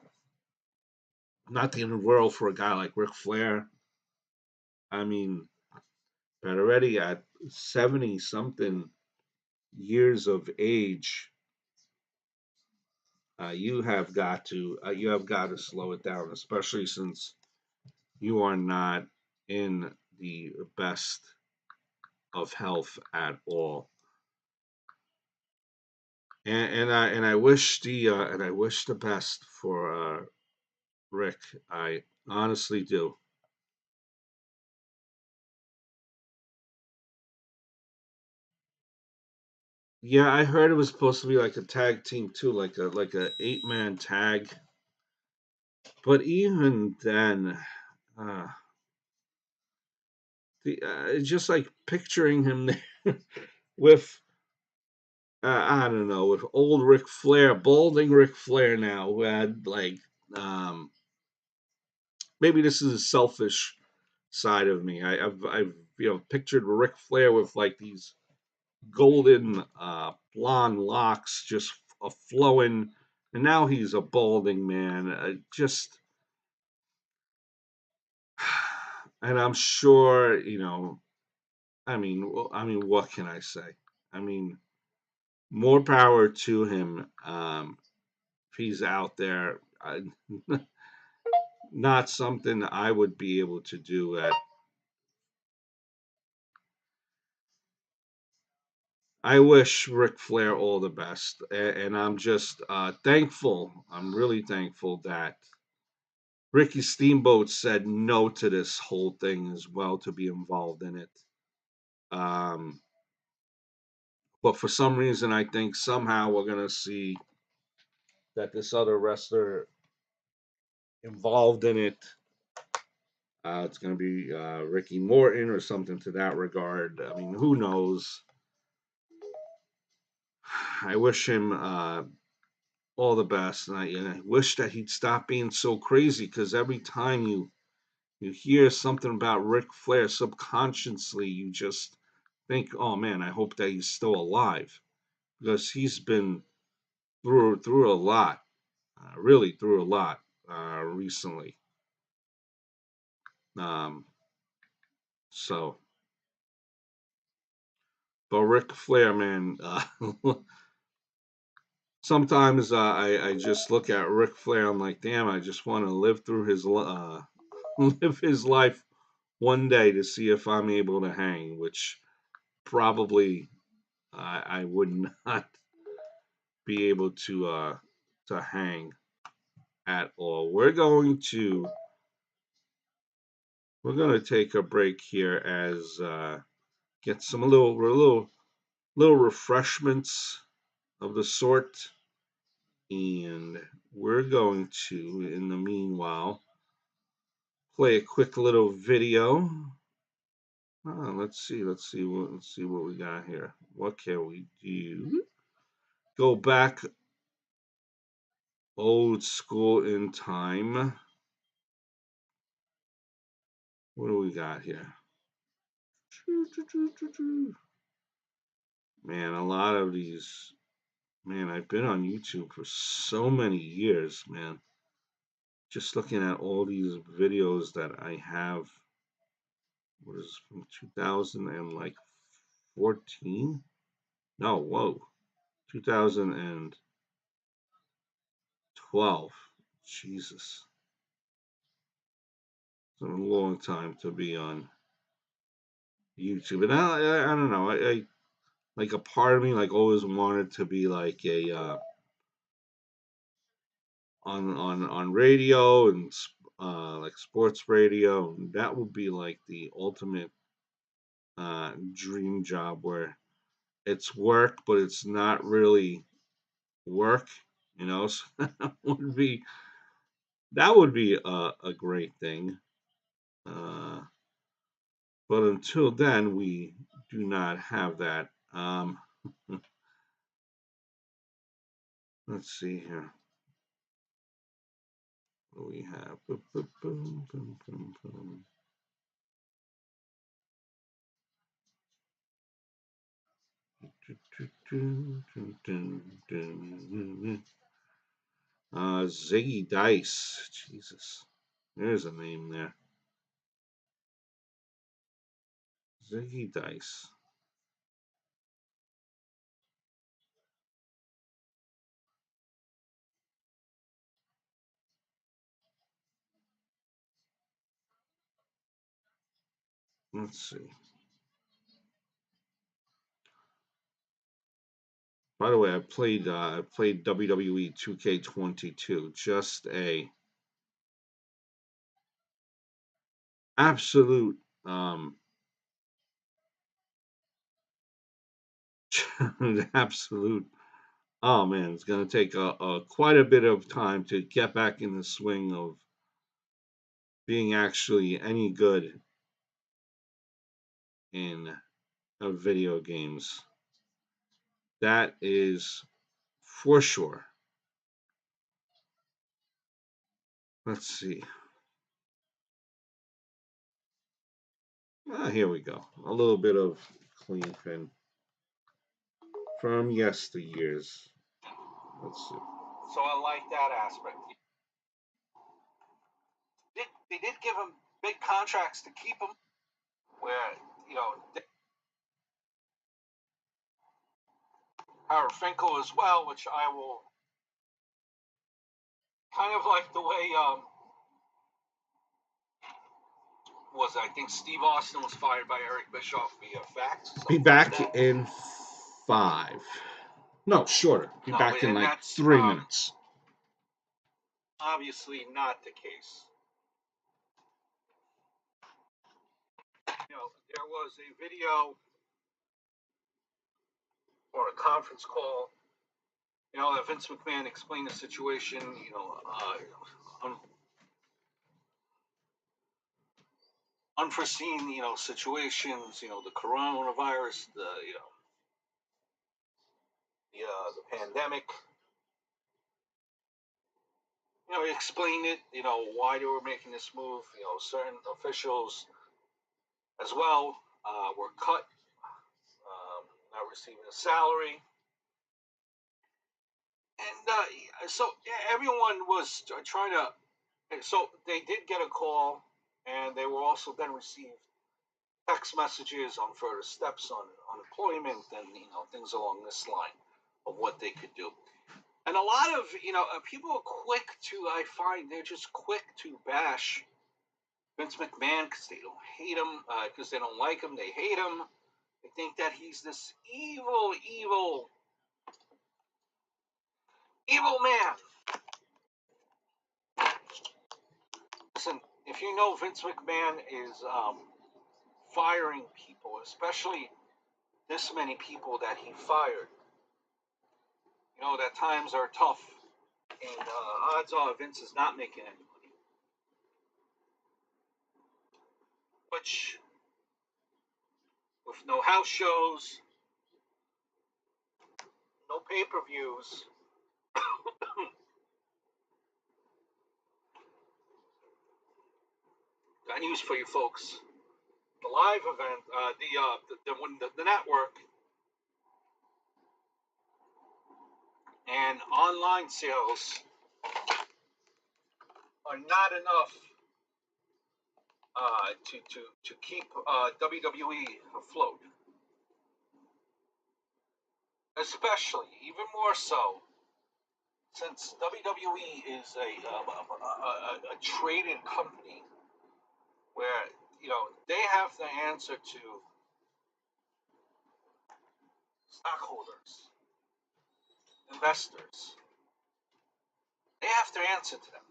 Not the end of the world for a guy like Ric Flair. I mean, but already at 70 something years of age, you have got to slow it down, especially since you are not in the best of health at all. And I wish the best for Rick. I honestly do. Yeah, I heard it was supposed to be like a tag team too, like a 8-man tag. But even then, uh, it's just like picturing him there with I don't know, with old Ric Flair, balding Ric Flair now, who had like um, maybe this is a selfish side of me. I've pictured Ric Flair with like these golden blonde locks just flowing, and now he's a balding man. Just and I'm sure what can I say? I mean, more power to him. If he's out there, not something I would be able to do. I wish Ric Flair all the best, and I'm just thankful. I'm really thankful that Ricky Steamboat said no to this whole thing as well to be involved in it. Um, but for some reason, I think somehow we're gonna see that this other wrestler involved in it. It's gonna be Ricky Morton or something to that regard. Who knows? I wish him all the best, and I wish that he'd stop being so crazy. Because every time you hear something about Ric Flair, subconsciously you just think, "Oh man, I hope that he's still alive," because he's been through a lot, really through a lot recently. Um, so, but Ric Flair, man, sometimes I just look at Ric Flair. I'm like, damn, I just want to live through live his life one day to see if I'm able to hang, which probably I would not be able to hang at all. We're going to take a break here as get some little refreshments of the sort, and we're going to, in the meanwhile, play a quick little video. Let's see what we got here. What can we do? Go back old school in time. What do we got here? Man, a lot of these. Man, I've been on YouTube for so many years, man. Just looking at all these videos that I have. What is from 2000 and like 14? No, whoa. 2012. Jesus. It's a long time to be on YouTube. And I don't know. I like a part of me like always wanted to be like a on radio and like sports radio. And that would be like the ultimate dream job where it's work, but it's not really work, so that would be a great thing. Uh, but until then, we do not have that. Let's see here. What do we have? Boom, boom, boom, boom, boom, boom. Ziggy Dice. Jesus. There's a name there. Ziggy Dice. Let's see. By the way, I played WWE 2K22. Just a absolute absolute. Oh man, it's gonna take quite a bit of time to get back in the swing of being actually any good in video games. That is for sure. Let's see. Here we go. A little bit of CLEANPIN from yesteryears. Let's see. So I like that aspect. They did give him big contracts to keep him, where Howard Finkel as well, which I will kind of like the way I think Steve Austin was fired by Eric Bischoff via fax. Be back like in 5. No, shorter. Be back in like 3 minutes. Obviously not the case. There was a video or a conference call, that Vince McMahon explained the situation, unforeseen, situations, the coronavirus, the pandemic. He explained it, why they were making this move. Certain officials as well were cut, not receiving a salary. And so everyone was trying to, so they did get a call, and they were also then received text messages on further steps on unemployment and, things along this line of what they could do. And a lot of, people are quick to, I find they're just quick to bash Vince McMahon because they don't hate him, because they don't like him, they hate him. They think that he's this evil, evil, evil man. Listen, if you know Vince McMahon is firing people, especially this many people that he fired, that times are tough, and odds are Vince is not making any money. Which, with no house shows, no pay-per-views, got news for you folks. The live event, the network, and online sales are not enough to keep WWE afloat. Especially, even more so, since WWE is a traded company where, they have to answer to stockholders, investors. They have to answer to them.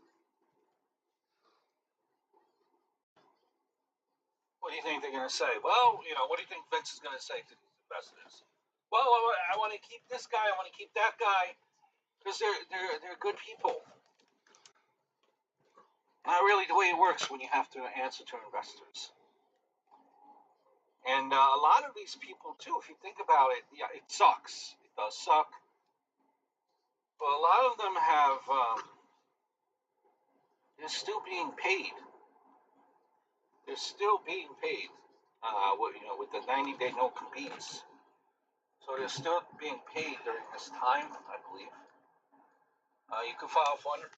What do you think they're going to say? Well, what do you think Vince is going to say to these investors? Well, I want to keep this guy. I want to keep that guy. because they're good people. Not really the way it works when you have to answer to investors. And a lot of these people too, if you think about it, yeah, it sucks. It does suck. But a lot of them have, they're still being paid. They're still being paid. With the 90-day no competes. So they're still being paid during this time, I believe. You can file for under.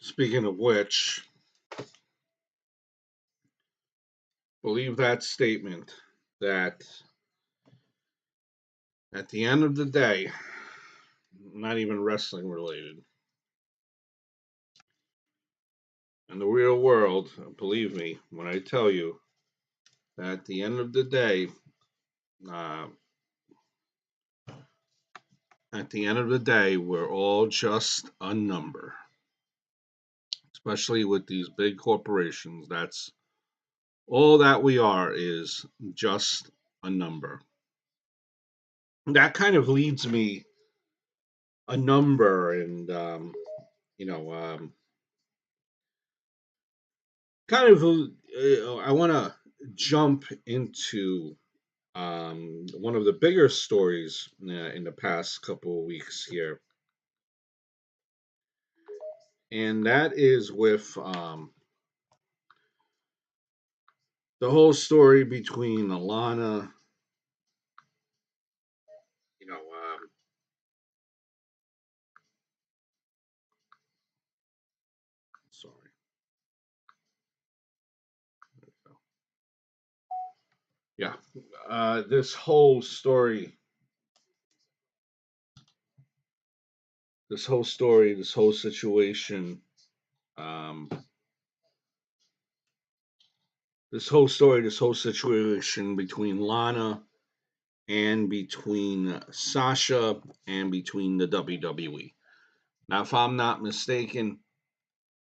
Speaking of which, believe that statement that at the end of the day, not even wrestling related, in the real world, believe me when I tell you that at the end of the day, uh, we're all just a number. Especially with these big corporations, that's all that we are, is just a number. That kind of leads me a number, and you know, kind of. I want to jump into one of the bigger stories in the past couple of weeks here, and that is with the whole story between Alana, you know, sorry, yeah, this whole story, this whole situation, um, this whole situation between Lana and between Sasha and between the WWE. Now, if I'm not mistaken,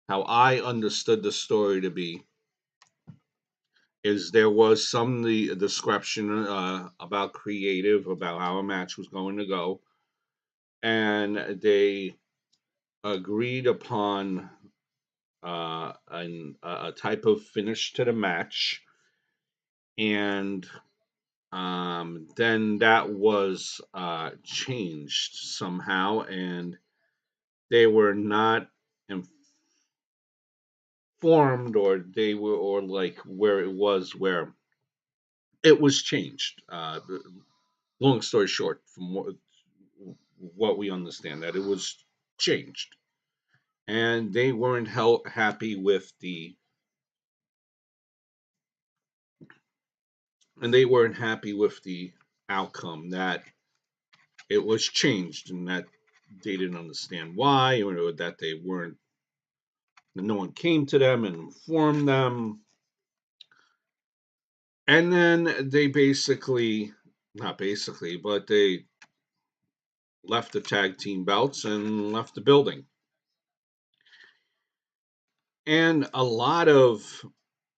how I understood the story to be is there was some the description about creative, about how a match was going to go, and they agreed upon a type of finish to the match, and then that was changed somehow, and they were not informed, or they were, or like where it was, where it was changed. Long story short, from what we understand, that it was changed, and they weren't happy with the outcome, that it was changed, and that they didn't understand why, or that they weren't, no one came to them and informed them. And then they basically, not basically, but they left the tag team belts and left the building. And a lot of,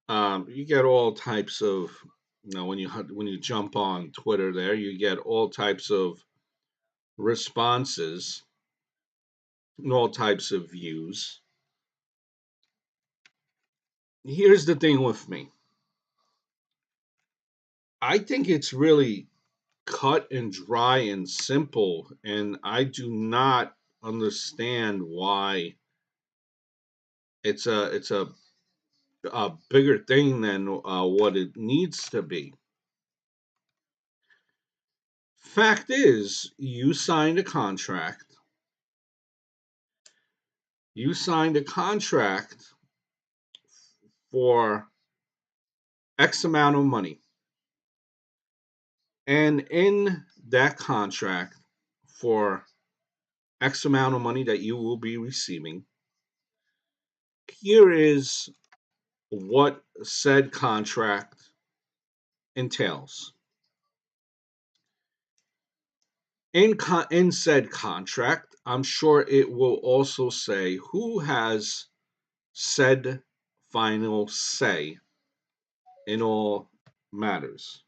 you get all types of, when you jump on Twitter there, you get all types of responses and all types of views. Here's the thing with me. I think it's really cut and dry and simple, and I do not understand why it's a bigger thing than what it needs to be. Fact is, you signed a contract. You signed a contract for X amount of money. And in that contract for X amount of money that you will be receiving, here is what said contract entails. In said contract, I'm sure it will also say who has said final say in all matters.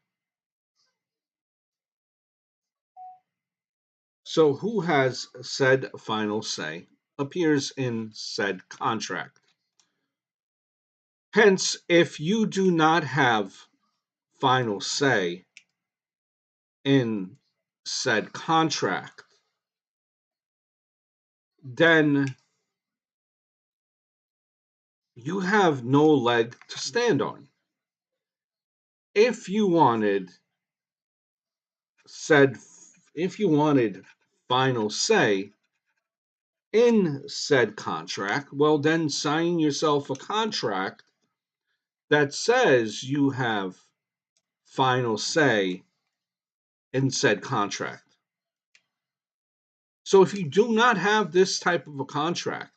So, who has said final say appears in said contract. Hence, if you do not have final say in said contract, then you have no leg to stand on. If you wanted said, if you wanted final say in said contract, well, then sign yourself a contract that says you have final say in said contract. So if you do not have this type of a contract,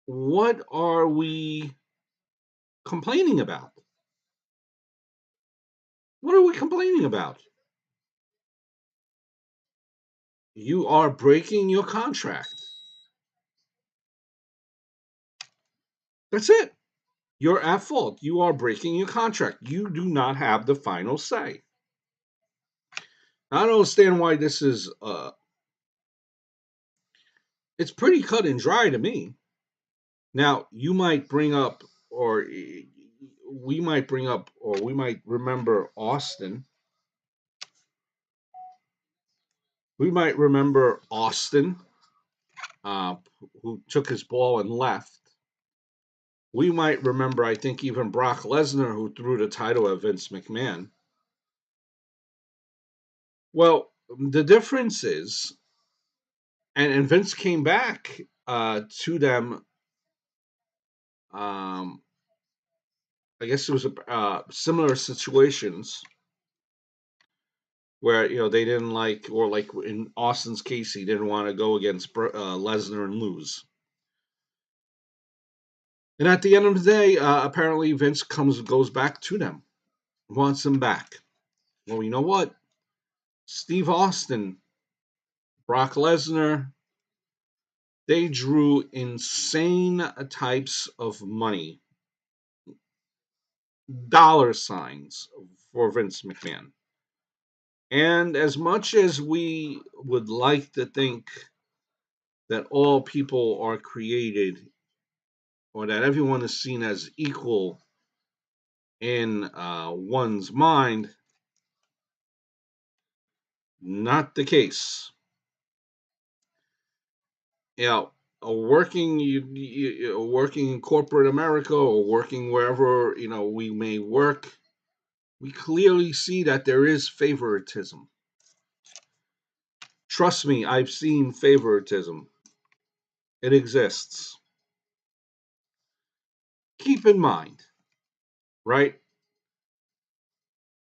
what are we complaining about? What are we complaining about? You are breaking your contract. That's it. You're at fault. You are breaking your contract. You do not have the final say. I don't understand why this is it's pretty cut and dry to me. Now, you might bring up or we might bring up or we might remember Austin. We might remember Austin, uh, who took his ball and left. We might remember, I think, even Brock Lesnar, who threw the title at Vince McMahon. Well, the difference is, and Vince came back to them. I guess it was similar situations where they didn't like, or like in Austin's case, he didn't want to go against Lesnar and lose. And at the end of the day, apparently Vince goes back to them, wants them back. Well, you know what? Steve Austin, Brock Lesnar, they drew insane types of money, dollar signs for Vince McMahon. And as much as we would like to think that all people are created or that everyone is seen as equal in one's mind, not the case. Working working in corporate America or working wherever we may work, we clearly see that there is favoritism. Trust me, I've seen favoritism. It exists. Keep in mind, right?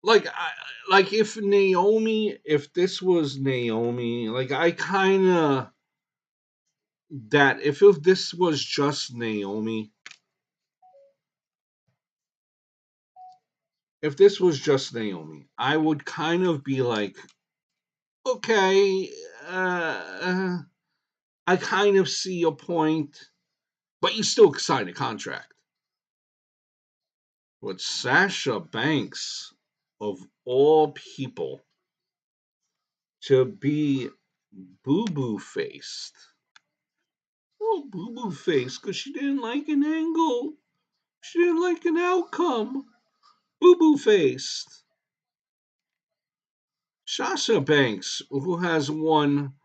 Like, if this was Naomi, like I kind of that if this was just Naomi, I would kind of be like, okay, I kind of see a point, but you still sign a contract. But Sasha Banks, of all people, to be boo boo faced. Oh, boo boo faced because she didn't like an angle. She didn't like an outcome. Boo boo faced. Sasha Banks, who has won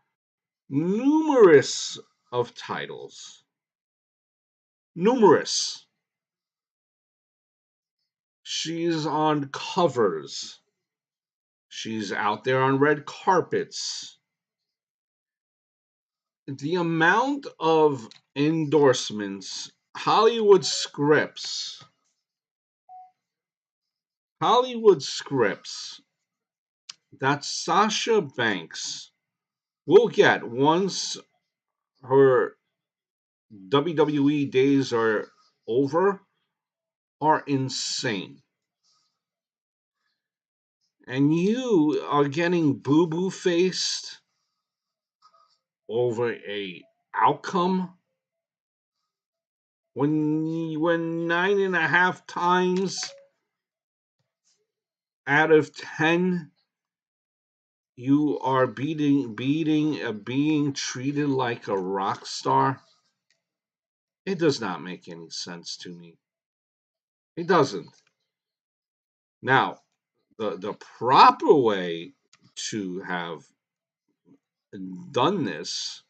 numerous of titles. Numerous. She's on covers. She's out there on red carpets. The amount of endorsements, Hollywood scripts that Sasha Banks will get once her WWE days are over are insane. And you are getting boo boo faced over a outcome when 9.5 times out of 10 you are being treated like a rock star. It does not make any sense to me. It doesn't. Now, the proper way to have done this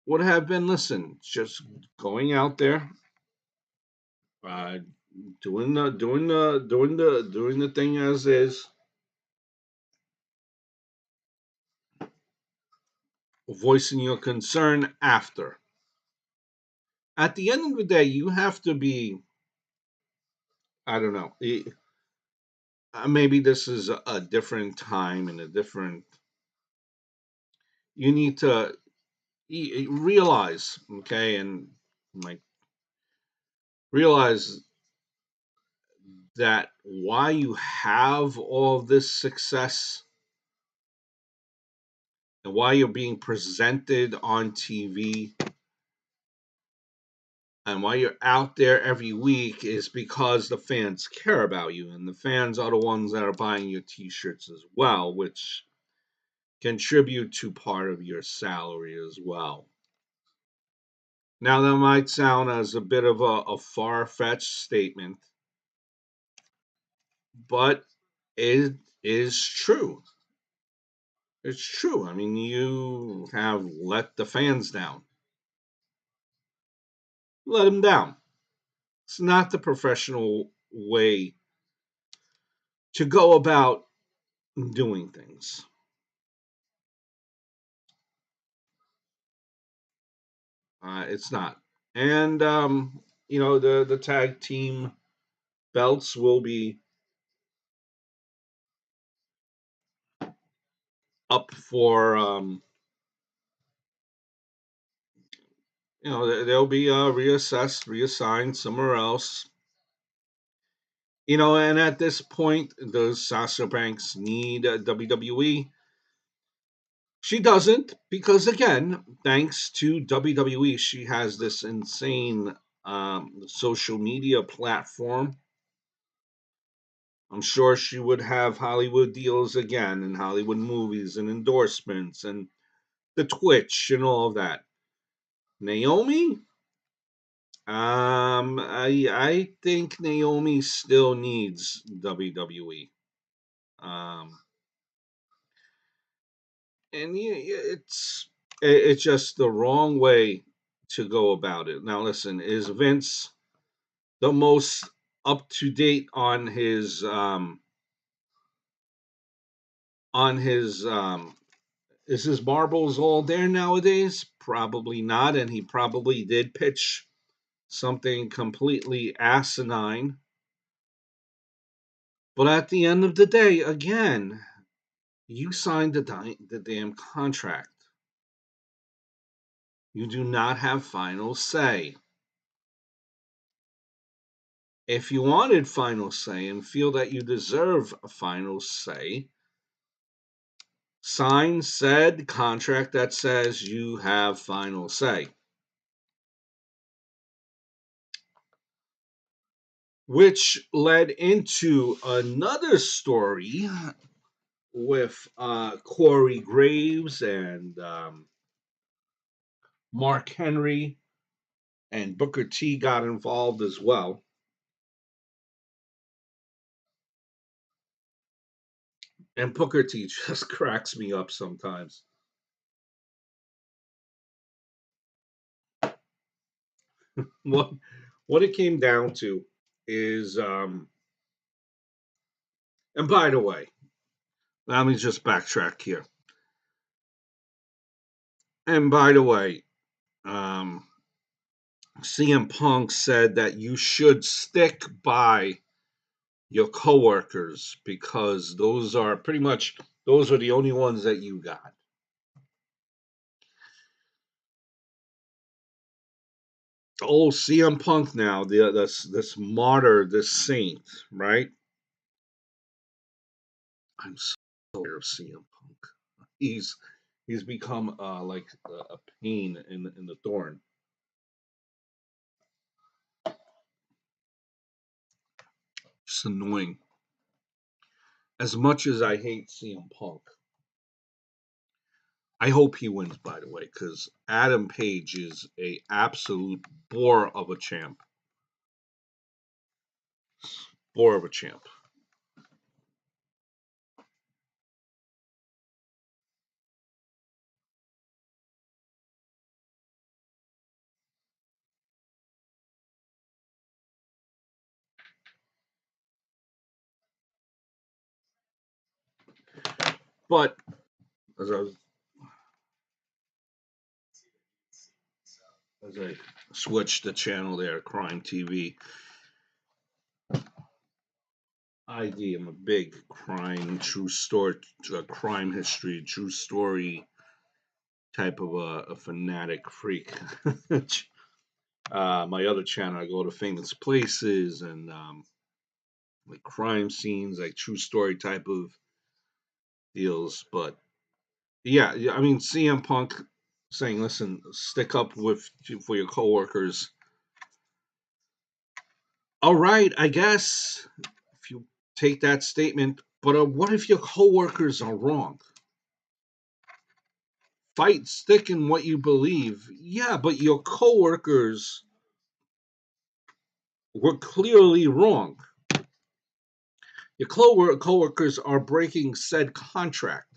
would have been, listen, just going out there, uh, doing the thing as is, voicing your concern after. At the end of the day, you have to be, I don't know, maybe this is a different time and a different, you need to realize, okay, and like realize that why you have all this success and why you're being presented on TV and why you're out there every week is because the fans care about you, and the fans are the ones that are buying your t-shirts as well, which contribute to part of your salary as well. Now that might sound as a bit of a far-fetched statement, but it is true. It's true. I mean, you have let the fans down. Let them down. It's not the professional way to go about doing things. It's not. And the tag team belts will be up for they'll be reassessed, reassigned somewhere else. And at this point, does Sasha Banks need WWE? She doesn't, because again, thanks to WWE, she has this insane social media platform. I'm sure she would have Hollywood deals again, and Hollywood movies and endorsements and the Twitch and all of that. Naomi, I think Naomi still needs WWE. Um, and it's just the wrong way to go about it. Now, listen, is Vince the most up to date on his is his marbles all there nowadays? Probably not, and he probably did pitch something completely asinine. But at the end of the day, again, you signed the damn contract. You do not have final say. If you wanted final say and feel that you deserve a final say, sign said contract that says you have final say. Which led into another story with Corey Graves and Mark Henry, and Booker T got involved as well. And Booker T just cracks me up sometimes. What what it came down to is, and by the way, let me just backtrack here. And by the way, um, CM Punk said that you should stick by your coworkers because those are the only ones that you got. Oh, CM Punk now, this martyr, this saint, right? I'm so tired of CM Punk. He's He's become like a pain in the thorn. Just annoying. As much as I hate CM Punk, I hope he wins. By the way, because Adam Page is a absolute bore of a champ. Bore of a champ. But as I switched the channel there, Crime TV. I am a big crime, true story, crime history, true story type of a fanatic freak. My other channel, I go to famous places and like crime scenes, like true story type of deals. But yeah, I mean, CM Punk saying, "Listen, stick up with for your coworkers." All right, I guess if you take that statement, but what if your coworkers are wrong? Fight, stick in what you believe. Yeah, but your coworkers were clearly wrong. Your coworkers are breaking said contract.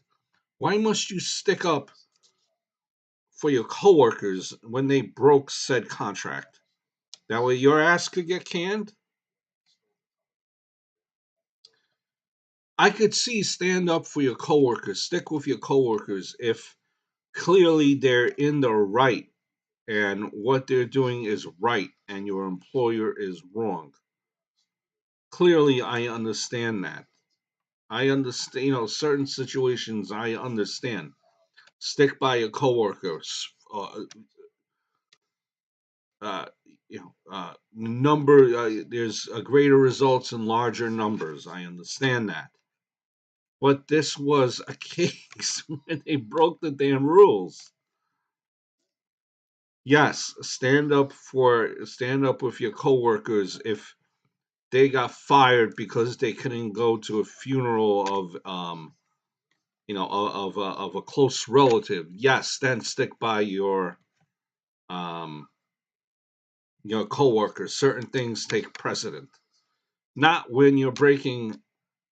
Why must you stick up for your coworkers when they broke said contract? That way your ass could get canned? I could see stand up for your coworkers, stick with your coworkers if clearly they're in the right and what they're doing is right and your employer is wrong. Clearly, I understand that. I understand, certain situations I understand. Stick by your coworkers. Uh, there's a greater results in larger numbers. I understand that. But this was a case where they broke the damn rules. Yes, stand up with your coworkers if they got fired because they couldn't go to a funeral of of a close relative. Yes, then stick by um your coworkers. Certain things take precedent. Not when you're breaking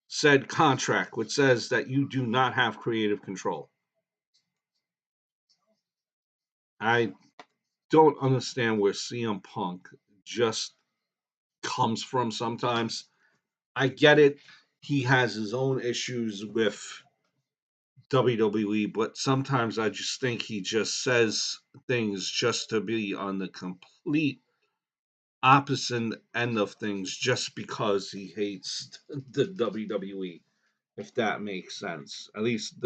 said contract, which says that you do not have creative control. I don't understand where CM Punk just comes from sometimes. I get it. He has his own issues with WWE, but sometimes I just think he just says things just to be on the complete opposite end of things just because he hates the WWE, if that makes sense. At least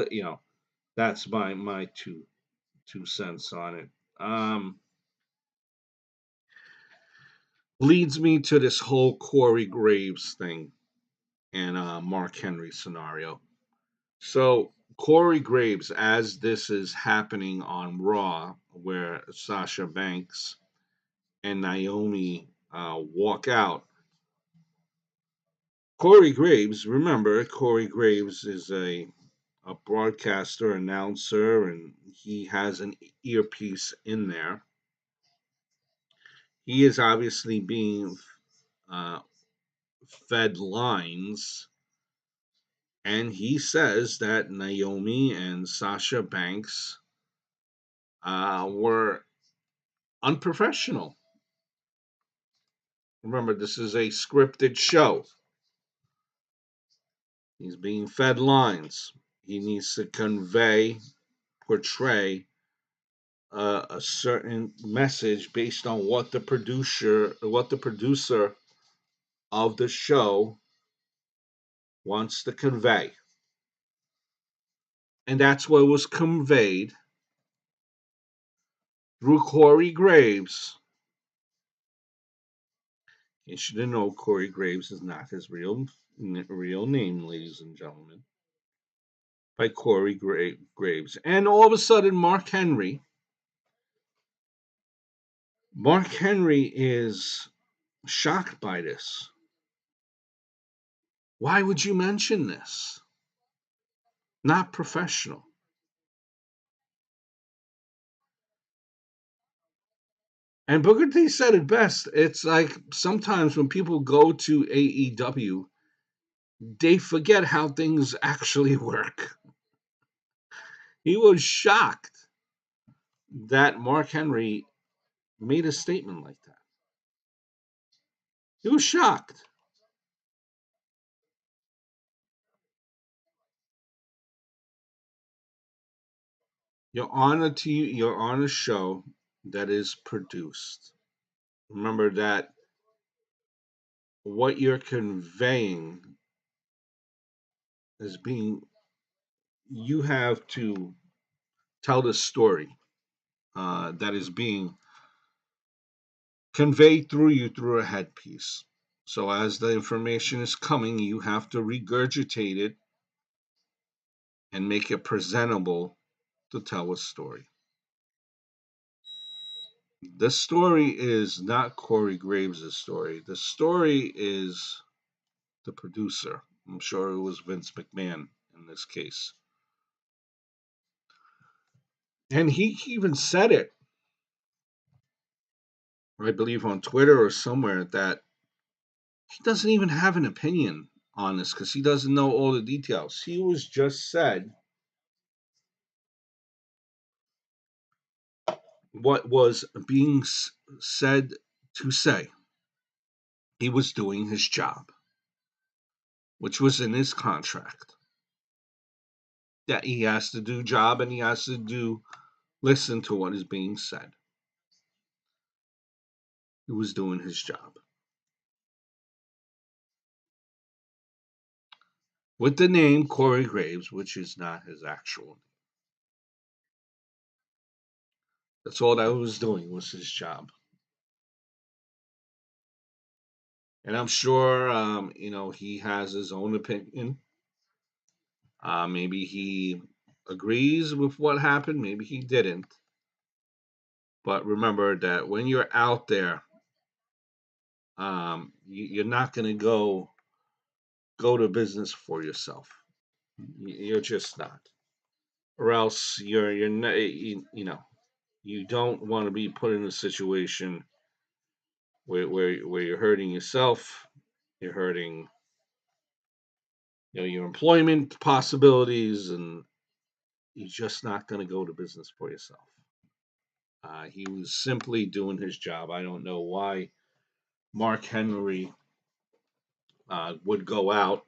that's my two cents on it. Leads me to this whole Corey Graves thing and Mark Henry scenario. So Corey Graves, as this is happening on Raw, where Sasha Banks and Naomi walk out. Corey Graves, remember, Corey Graves is a broadcaster, announcer, and he has an earpiece in there. He is obviously being uh, fed lines, and he says that Naomi and Sasha Banks were unprofessional. Remember, this is a scripted show. He's being fed lines. He needs to portray a certain message based on what the producer of the show wants to convey. And that's what was conveyed through Corey Graves. You should know Corey Graves is not his real name, ladies and gentlemen. by Corey Graves. And all of a sudden, Mark Henry is shocked by this. Why would you mention this? Not professional. And Booker T said it best. It's like sometimes when people go to AEW, they forget how things actually work. He was shocked that Mark Henry made a statement like that. He was shocked. You're on a show that is produced. Remember that what you're conveying is being, you have to tell the story that is being conveyed through you through a headpiece. So as the information is coming, you have to regurgitate it and make it presentable to tell a story. The story is not Corey Graves' story. The story is the producer. I'm sure it was Vince McMahon in this case. And he even said it, I believe on Twitter or somewhere, that he doesn't even have an opinion on this because he doesn't know all the details. He was just said what was being said to say. He was doing his job, which was in his contract. That he has to do job and he has to listen to what is being said. He was doing his job. With the name Corey Graves, which is not his actual name. That's all that was doing was his job. And I'm sure, he has his own opinion. Maybe he agrees with what happened. Maybe he didn't. But remember that when you're out there, you're not going to go to business for yourself. You're just not, or else you're not. You don't want to be put in a situation where you're hurting yourself. You're hurting your employment possibilities, and you're just not going to go to business for yourself. He was simply doing his job. I don't know why Mark Henry would go out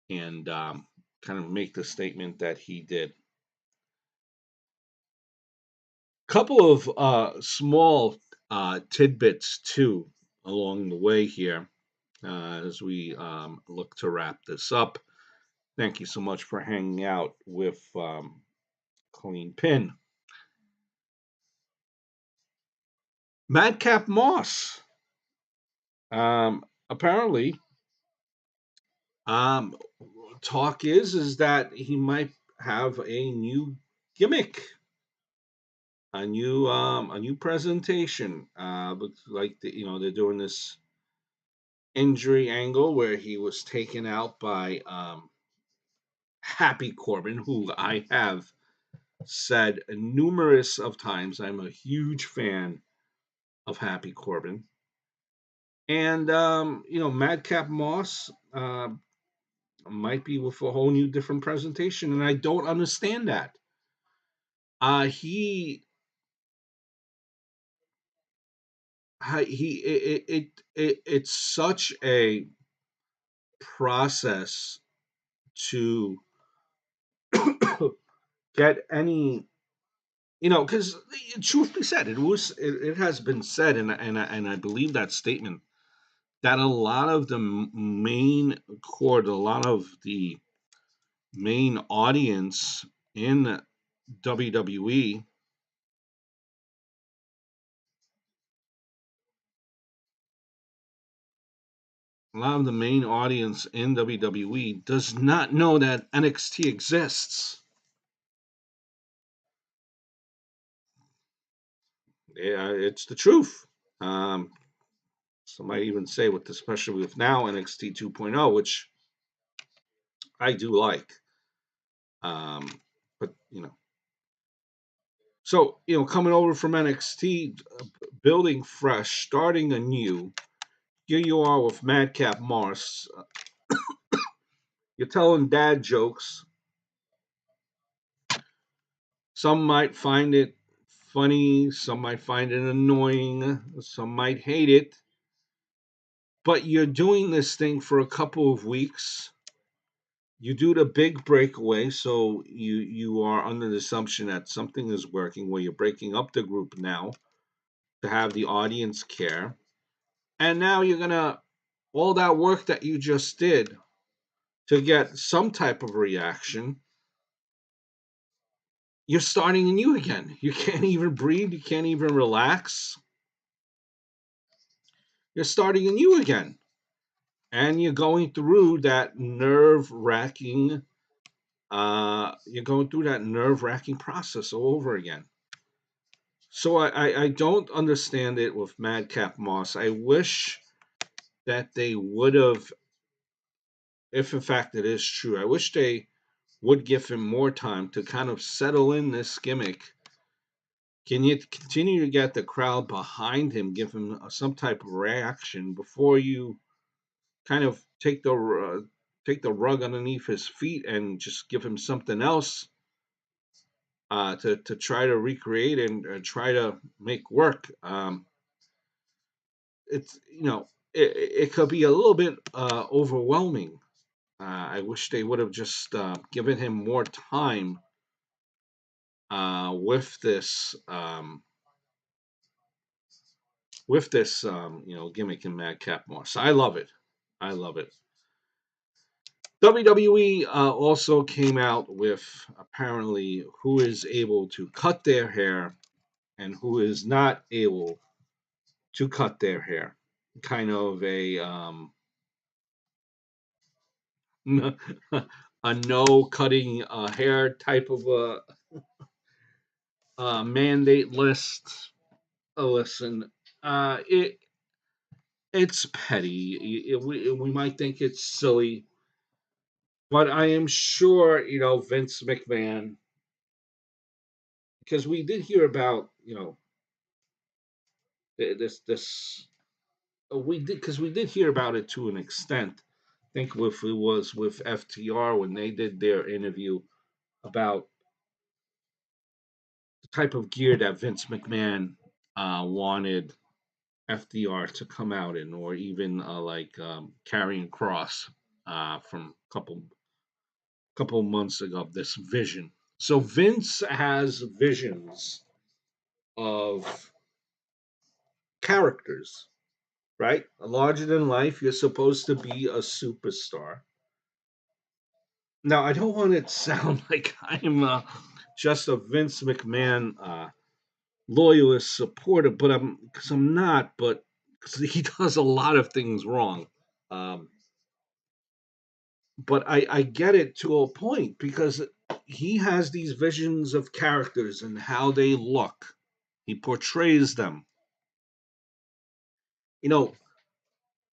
and kind of make the statement that he did. Couple of small tidbits too along the way here as we look to wrap this up. Thank you so much for hanging out with Clean Pin. Madcap Moss. Apparently, um, talk is that he might have a new gimmick, a new presentation. Looks like they're doing this injury angle where he was taken out by Happy Corbin, who I have said numerous of times I'm a huge fan of Happy Corbin. And Madcap Moss might be with a whole new different presentation, and I don't understand that. It's such a process to get any, because truth be said, it has been said, and I believe that statement, that a lot of the main core, a lot of the main audience in WWE a lot of the main audience in WWE does not know that NXT exists. Yeah, it's the truth. Um, some might even say, with especially with now NXT 2.0, which I do like. But so coming over from NXT, building fresh, starting anew. Here you are with Madcap Moss. You're telling dad jokes. Some might find it funny, some might find it annoying, some might hate it. But you're doing this thing for a couple of weeks. You do the big breakaway, so you are under the assumption that something is working where you're breaking up the group now to have the audience care. And now you're gonna all that work that you just did to get some type of reaction, you're starting anew again. You can't even breathe, you can't even relax. You're starting anew again. And you're going through that nerve wracking process all over again. So I don't understand it with Madcap Moss. I wish that they would have, if in fact it is true, I wish they would give him more time to kind of settle in this gimmick. Can you continue to get the crowd behind him, give him some type of reaction before you kind of take the rug underneath his feet and just give him something else to try to recreate and try to make work. It's it could be a little bit overwhelming. I wish they would have just given him more time with this gimmick in Madcap Moss. I love it. I love it. WWE also came out with apparently who is able to cut their hair and who is not able to cut their hair. Kind of a no cutting hair type of mandate list. Listen, it's petty. We might think it's silly, but I am sure Vince McMahon, because we did hear about this we did hear about it to an extent. I think if it was with FTR when they did their interview about the type of gear that Vince McMahon wanted FDR to come out in, or even like carrying cross from a couple months ago. This vision. So Vince has visions of characters, right? Larger than life. You're supposed to be a superstar. Now, I don't want it to sound like I'm just a Vince McMahon loyalist supporter, but I'm not. But 'cause he does a lot of things wrong. Um, but I get it to a point because he has these visions of characters and how they look. He portrays them. You know,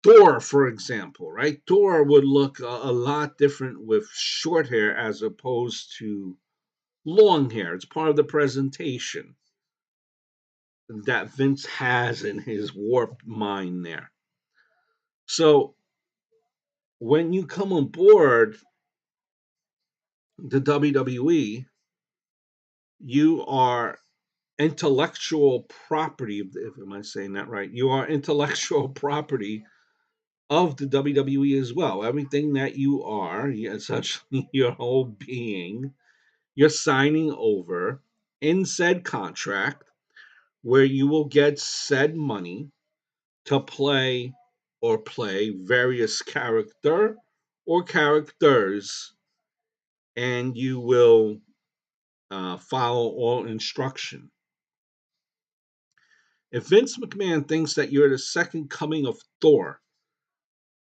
Thor, for example, right? Thor would look a lot different with short hair as opposed to long hair. It's part of the presentation that Vince has in his warped mind there. So when you come on board the WWE, you are intellectual property. If am I saying that right? You are intellectual property of the WWE as well. Everything that you are, essentially your whole being, you're signing over in said contract where you will get said money to play various character or characters, and you will follow all instruction. If Vince McMahon thinks that you're the second coming of Thor,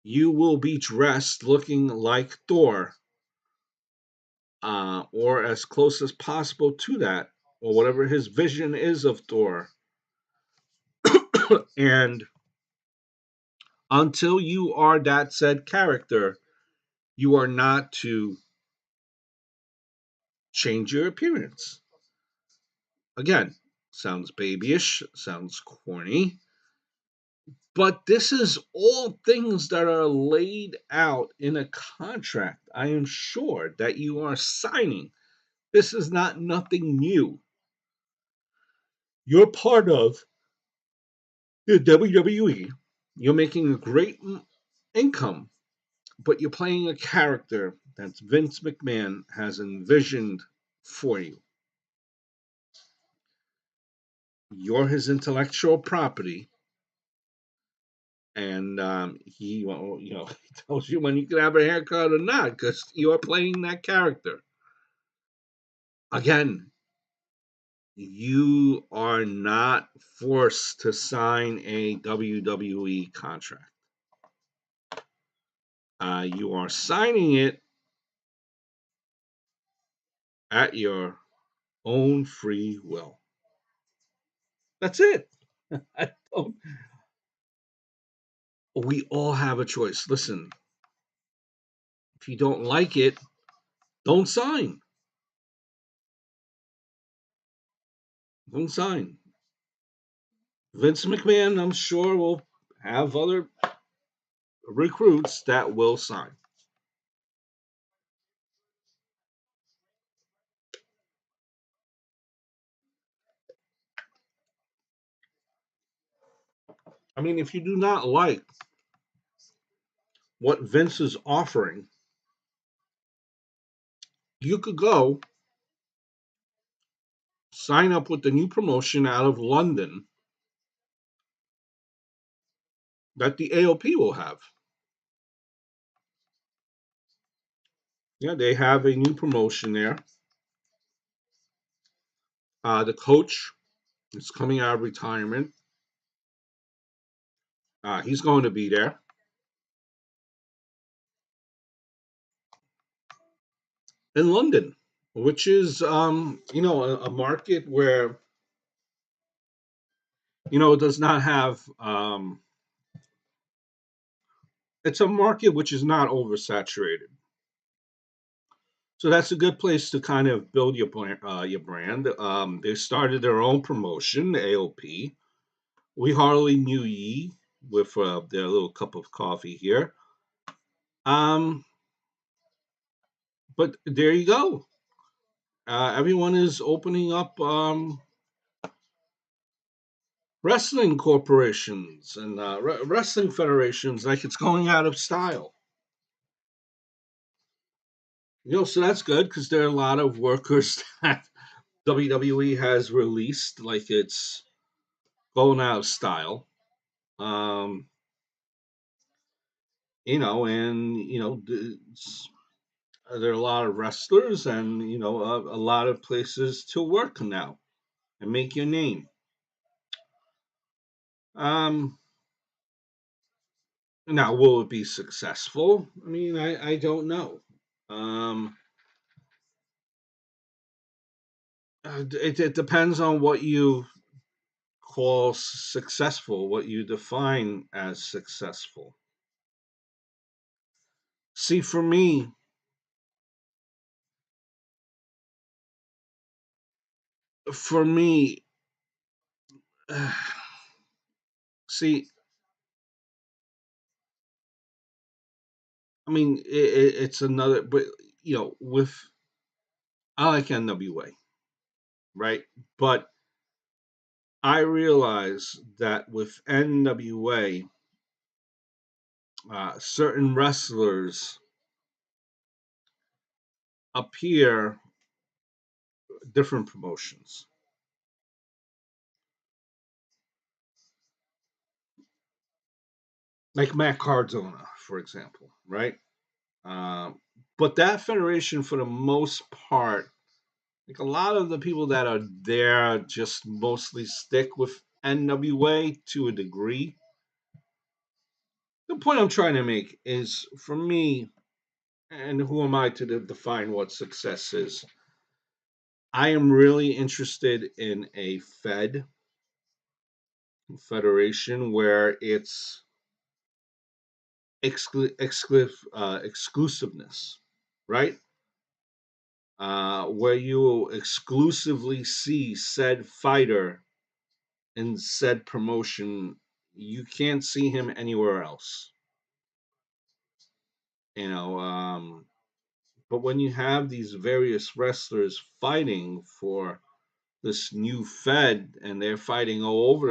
you will be dressed looking like Thor, or as close as possible to that, or whatever his vision is of Thor. And until you are that said character, you are not to change your appearance. Again, sounds babyish, sounds corny, but this is all things that are laid out in a contract. I am sure that you are signing. This is not nothing new. You're part of the WWE. You're making a great income, but you're playing a character that Vince McMahon has envisioned for you. You're his intellectual property, and he, well, he tells you when you can have a haircut or not because you're playing that character. Again, you are not forced to sign a WWE contract. You are signing it at your own free will. That's it. I don't, we all have a choice. Listen, if you don't like it, don't sign. Don't sign. Vince McMahon, I'm sure, will have other recruits that will sign. I mean, if you do not like what Vince is offering, you could go sign up with the new promotion out of London that the AOP will have. Yeah, they have a new promotion there. The coach is coming out of retirement. He's going to be there in London, which is a market where it does not have it's a market which is not oversaturated. So that's a good place to kind of build your brand. They started their own promotion, the AOP. We hardly knew ye with their little cup of coffee here. Um, but there you go. Everyone is opening up wrestling corporations and wrestling federations like it's going out of style. So that's good because there are a lot of workers that WWE has released like it's going out of style. Um, and there are a lot of wrestlers and a lot of places to work now and make your name. Um, Now, will it be successful? I mean, I don't know. Um, it depends on what you call successful, what you define as successful. See, for me, see, I mean, it's another, but with I like NWA, right? But I realize that with NWA, certain wrestlers appear different promotions. Like Matt Cardona, for example, right? Um, but that federation, for the most part, like a lot of the people that are there, just mostly stick with NWA to a degree. The point I'm trying to make is, for me, and who am I to define what success is? I am really interested in a federation where it's exclusiveness, right? Where you exclusively see said fighter in said promotion. You can't see him anywhere else. You know, but when you have these various wrestlers fighting for this new Fed, and they're fighting all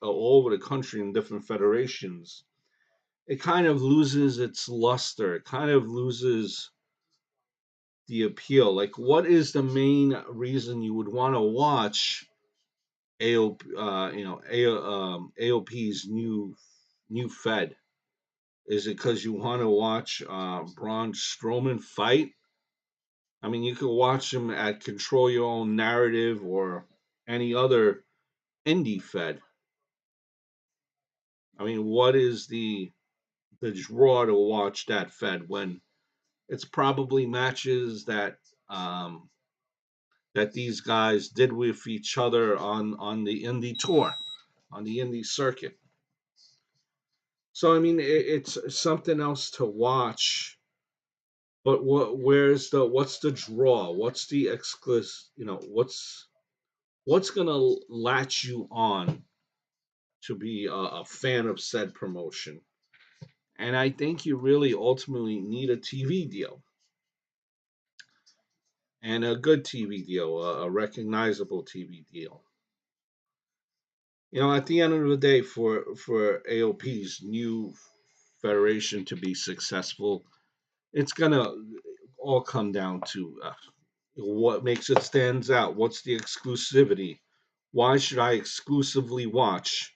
over the country in different federations, it kind of loses its luster. It kind of loses the appeal. Like, what is the main reason you would want to watch AOP's new Fed? Is it because you want to watch Braun Strowman fight? I mean, you could watch him at Control Your Own Narrative or any other indie Fed. I mean, what is the draw to watch that Fed when it's probably matches um, that these guys did with each other on the indie tour, on the indie circuit. So I mean, it's something else to watch. But what's the draw? What's the exclusive? What's gonna latch you on to be a fan of said promotion? And I think you really ultimately need a TV deal, and a good TV deal, a recognizable TV deal. At the end of the day, for AOP's new federation to be successful, it's gonna all come down to what makes it stands out. What's the exclusivity? Why should I exclusively watch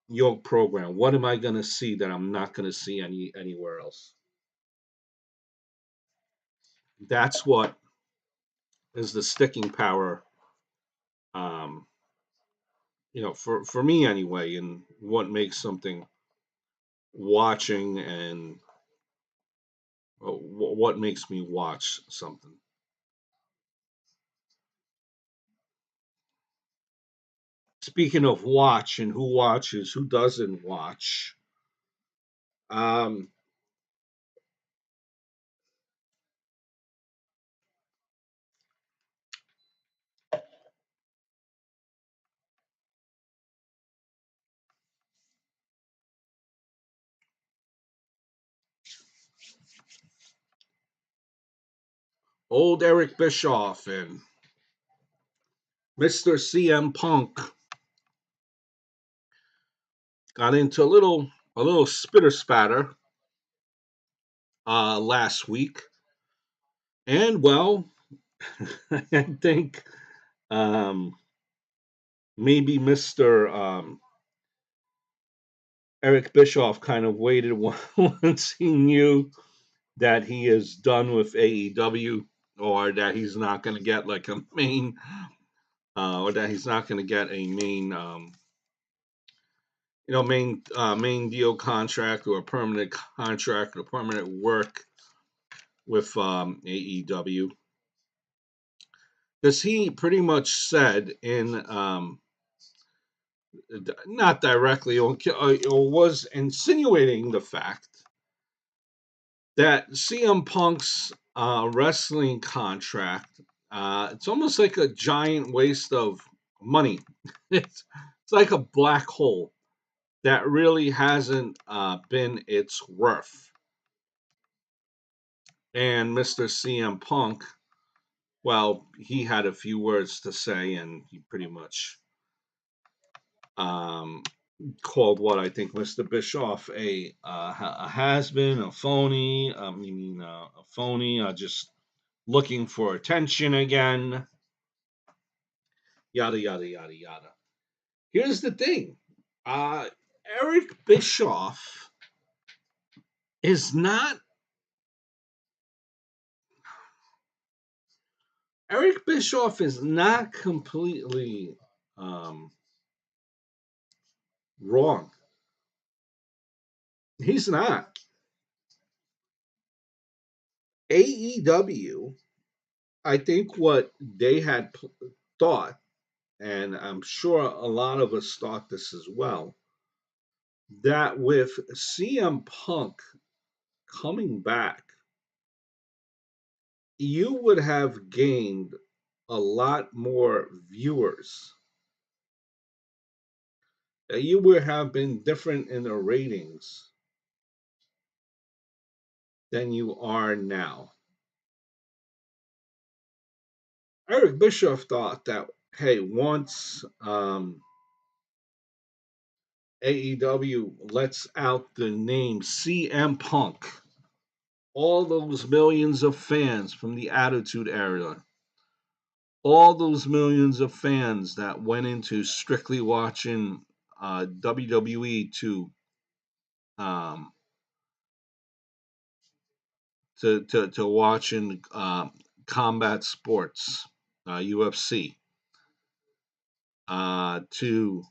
your program? What am I gonna see that I'm not gonna see anywhere else? That's what is the sticking power. Um, for me anyway, and what makes something watching, and what makes me watch something. Speaking of watch and who watches, who doesn't watch, um, old Eric Bischoff and Mr. CM Punk got into a little spitter spatter last week, and well, I think um, maybe Mr. Eric Bischoff kind of waited once he knew that he is done with AEW, or that he's not going to get like a main, or that he's not going to get a main, main deal contract, or a permanent contract, or permanent work with AEW. Because he pretty much said not directly, or was insinuating the fact that CM Punk's wrestling contract, it's almost like a giant waste of money. It's like a black hole that really hasn't been its worth. And Mr. CM Punk, well, he had a few words to say, and he pretty much um, called what I think Mr. Bischoff a has been, a phony. A phony, just looking for attention again. Yada yada yada yada. Here's the thing: uh, Eric Bischoff is not. Eric Bischoff is not completely um, wrong. He's not. AEW, I think what they had thought, and I'm sure a lot of us thought this as well, that with CM Punk coming back, you would have gained a lot more viewers. You would have been different in the ratings than you are now. Eric Bischoff thought that, hey, once AEW lets out the name CM Punk, all those millions of fans from the Attitude Era, all those millions of fans that went into strictly watching WWE um, to watching combat sports, UFC, to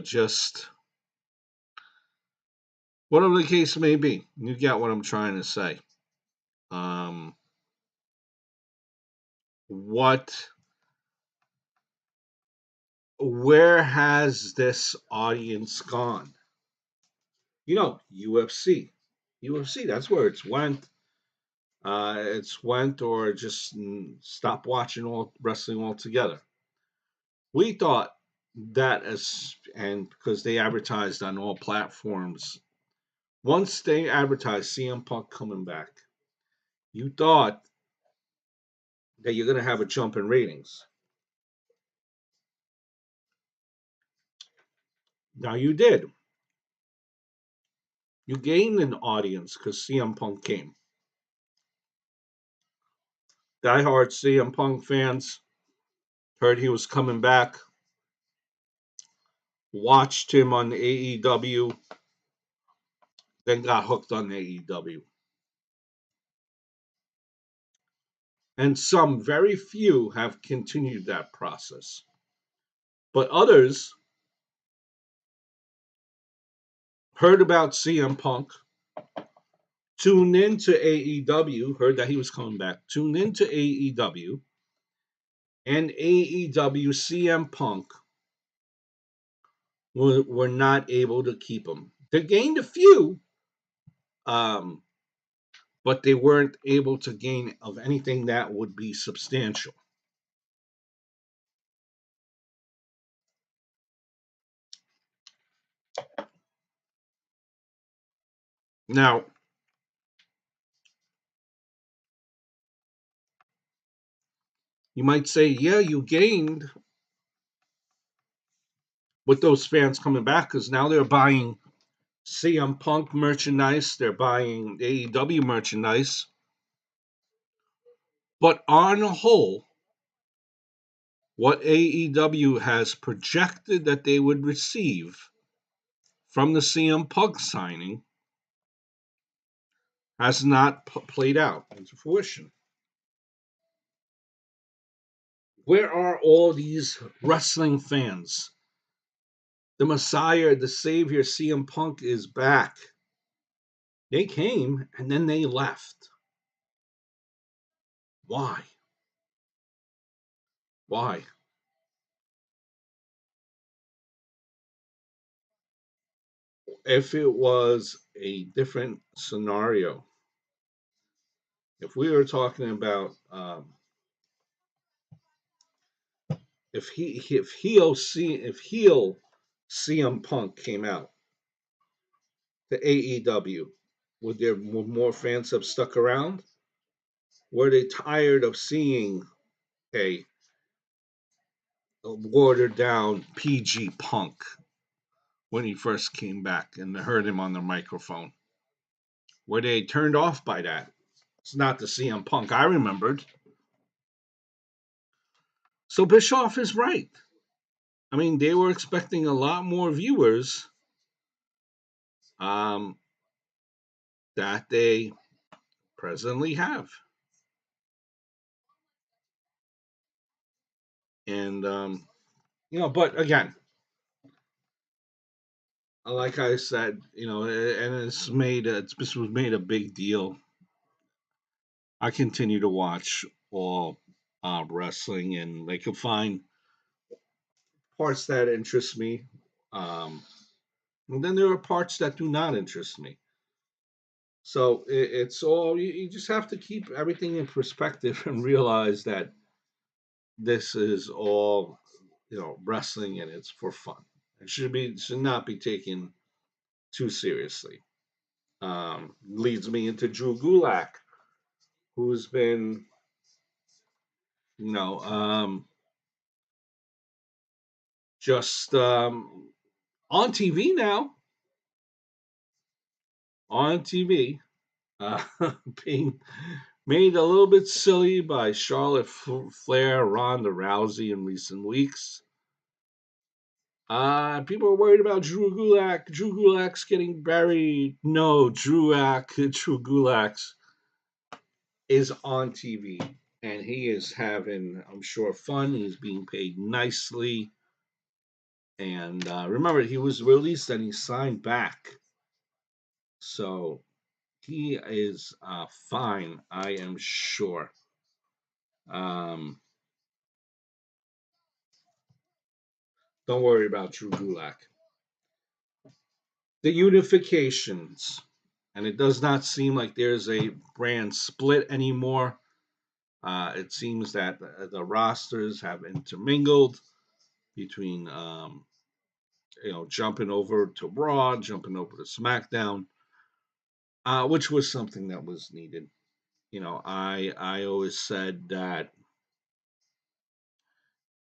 just whatever the case may be. You get what I'm trying to say. Um, what Where has this audience gone? UFC. UFC, that's where it's went. It's went or just stop watching all wrestling altogether. We thought that and because they advertised on all platforms, once they advertised CM Punk coming back, you thought that you're going to have a jump in ratings. Now you did. You gained an audience because CM Punk came. Diehard CM Punk fans heard he was coming back, watched him on AEW, then got hooked on AEW. And some very few have continued that process. But others heard about CM Punk, tuned into AEW, heard that he was coming back, tuned into AEW, and AEW CM Punk were not able to keep him. They gained a few, um, but they weren't able to gain of anything that would be substantial. Now, you might say, yeah, you gained with those fans coming back because now they're buying CM Punk merchandise, they're buying AEW merchandise. But on the whole, what AEW has projected that they would receive from the CM Punk signing has not played out into fruition. Where are all these wrestling fans? The Messiah, the Savior, CM Punk is back. They came and then they left. Why? Why? If it was a different scenario, if we were talking about if heel CM Punk came out to AEW, would more fans have stuck around? Were they tired of seeing a, a watered down PG Punk when he first came back and heard him on the microphone? Were they turned off by that? It's not the CM Punk I remembered. So Bischoff is right. I mean, they were expecting a lot more viewers um, that they presently have. And, but again, like I said, and this was made a big deal. I continue to watch all wrestling, and I can find parts that interest me. Um, and then there are parts that do not interest me. So it's all you just have to keep everything in perspective and realize that this is all wrestling and it's for fun. Should not be taken too seriously. Leads me into Drew Gulak, who's been you know just on TV now, on TV, uh, being made a little bit silly by Charlotte Flair, Ronda Rousey in recent weeks. People are worried about Drew Gulak. Drew Gulak's getting buried. No, Drew Gulak is on TV and he is having, I'm sure, fun. He's being paid nicely. And remember, he was released and he signed back. So he is fine, I am sure. Um, don't worry about Drew Gulak. The unifications, and it does not seem like there's a brand split anymore. It seems that the rosters have intermingled between, jumping over to Raw, jumping over to SmackDown, which was something that was needed. I always said that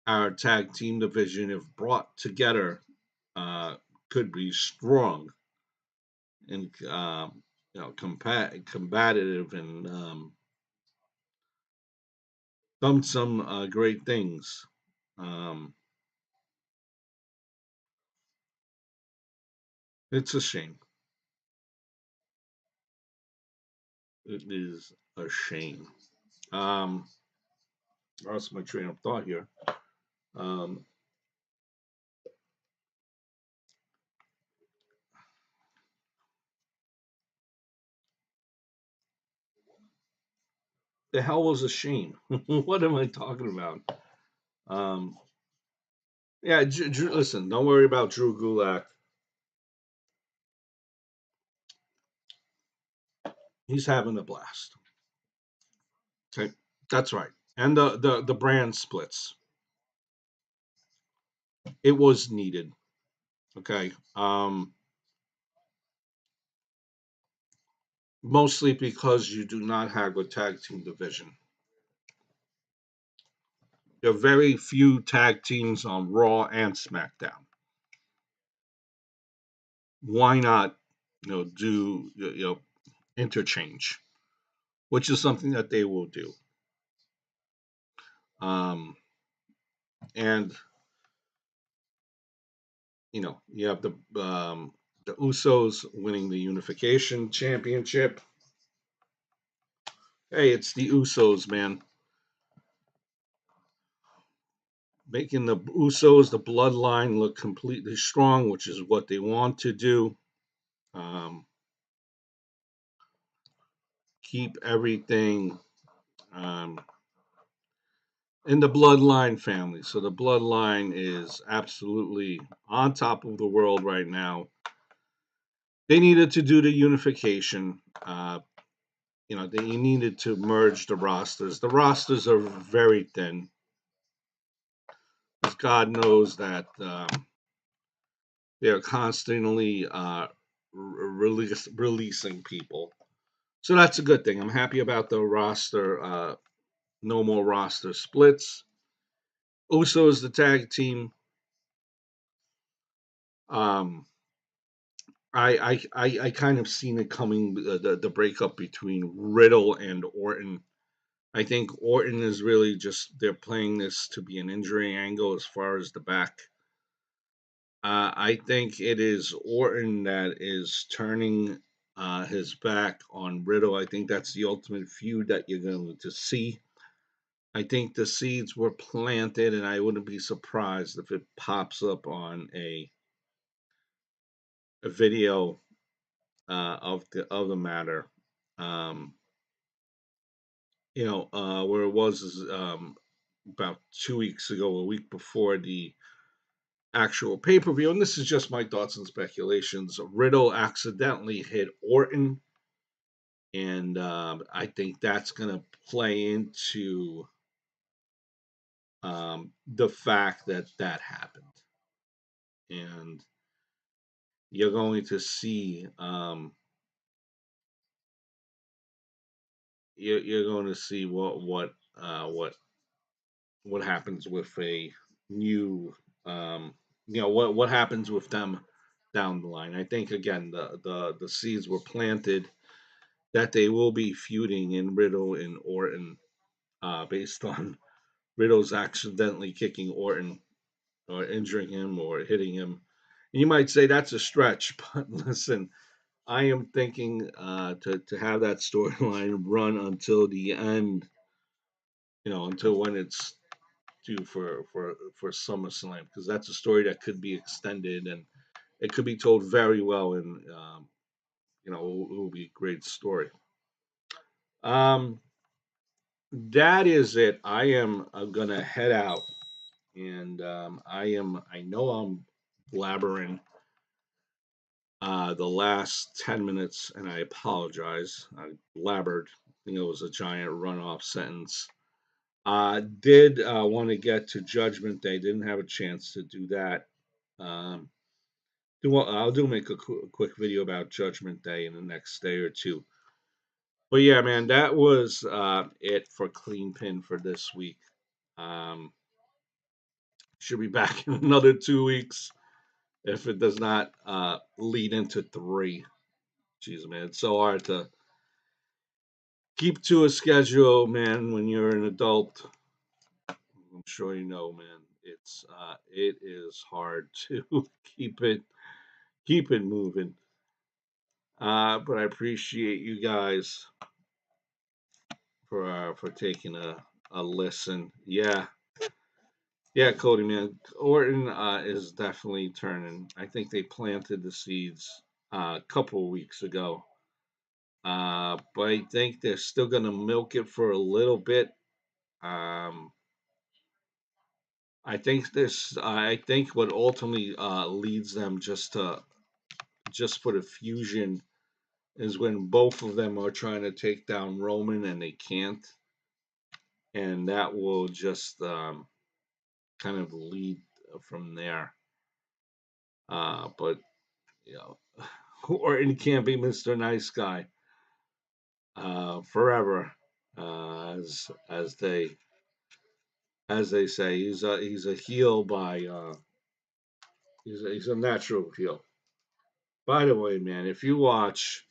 our tag team division, if brought together, uh, could be strong and combative and done some great things. Um, it's a shame. It is a shame. Um, lost my train of thought here. Um, the hell was a shame? What am I talking about? Um, yeah, listen, don't worry about Drew Gulak. He's having a blast. Okay, that's right. And the brand splits. It was needed. Okay. Mostly because you do not have a tag team division. There are very few tag teams on Raw and SmackDown. Why not, do interchange, which is something that they will do. And you have the Usos winning the Unification Championship. Hey, it's the Usos, man. Making the Usos, the bloodline, look completely strong, which is what they want to do. Um, keep everything um, in the bloodline family. So the bloodline is absolutely on top of the world right now. They needed to do the unification. They needed to merge the rosters. The rosters are very thin. As God knows that they're constantly releasing people. So that's a good thing. I'm happy about the roster. No more roster splits. Uso is the tag team. Um, I kind of seen it coming, the breakup between Riddle and Orton. I think Orton is really just, they're playing this to be an injury angle as far as the back. I think it is Orton that is turning his back on Riddle. I think that's the ultimate feud that you're going to see. I think the seeds were planted, and I wouldn't be surprised if it pops up on a a video of the matter. Um, where it was is, about 2 weeks ago, a week before the actual pay per view, and this is just my thoughts and speculations. Riddle accidentally hit Orton, and I think that's going to play into the fact that that happened, and you're going to see you're going to see what happens with a new what happens with them down the line. I think again the seeds were planted that they will be feuding in Riddle and Orton, based on Riddle's accidentally kicking Orton or injuring him or hitting him. And you might say that's a stretch, but listen, I am thinking to have that storyline run until the end, until when it's due for SummerSlam, because that's a story that could be extended and it could be told very well, and it will be a great story. Um, that is it. I am gonna head out, and I know I'm blabbering the last 10 minutes, and I apologize. I blabbered. I think it was a giant runoff sentence. Did want to get to Judgment Day. Didn't have a chance to do that. Um, I'll make a quick video about Judgment Day in the next day or two. But yeah, man, that was it for Clean Pin for this week. Um, should be back in another 2 weeks if it does not lead into three. Jeez, man, it's so hard to keep to a schedule, man. When you're an adult, I'm sure you know, man. It is hard to keep it moving. But I appreciate you guys for taking a listen. Yeah, Cody, man. Orton is definitely turning. I think they planted the seeds a couple of weeks ago. But I think they're still going to milk it for a little bit. Um, I think what ultimately leads them just for the fusion is when both of them are trying to take down Roman and they can't, and that will just kind of lead from there. But you know, Orton can't be Mr. Nice Guy forever, as they say. He's a heel by he's a natural heel. By the way, man, if you watch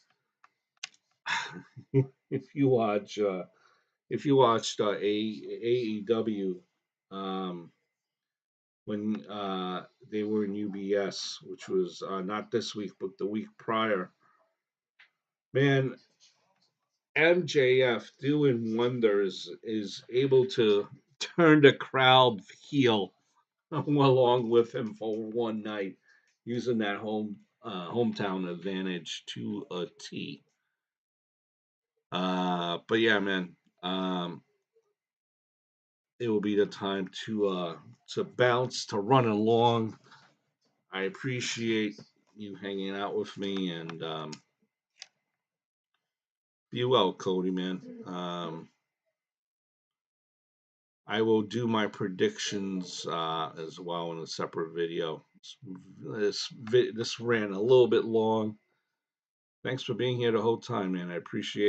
if you watched AEW, um, when they were in UBS, which was not this week but the week prior, man, MJF doing wonders is able to turn the crowd heel along with him for one night, using that hometown advantage to a T. But yeah, man, it will be the time to bounce, to run along. I appreciate you hanging out with me, and be well, Cody, man. I will do my predictions as well in a separate video. This ran a little bit long. Thanks for being here the whole time, man. I appreciate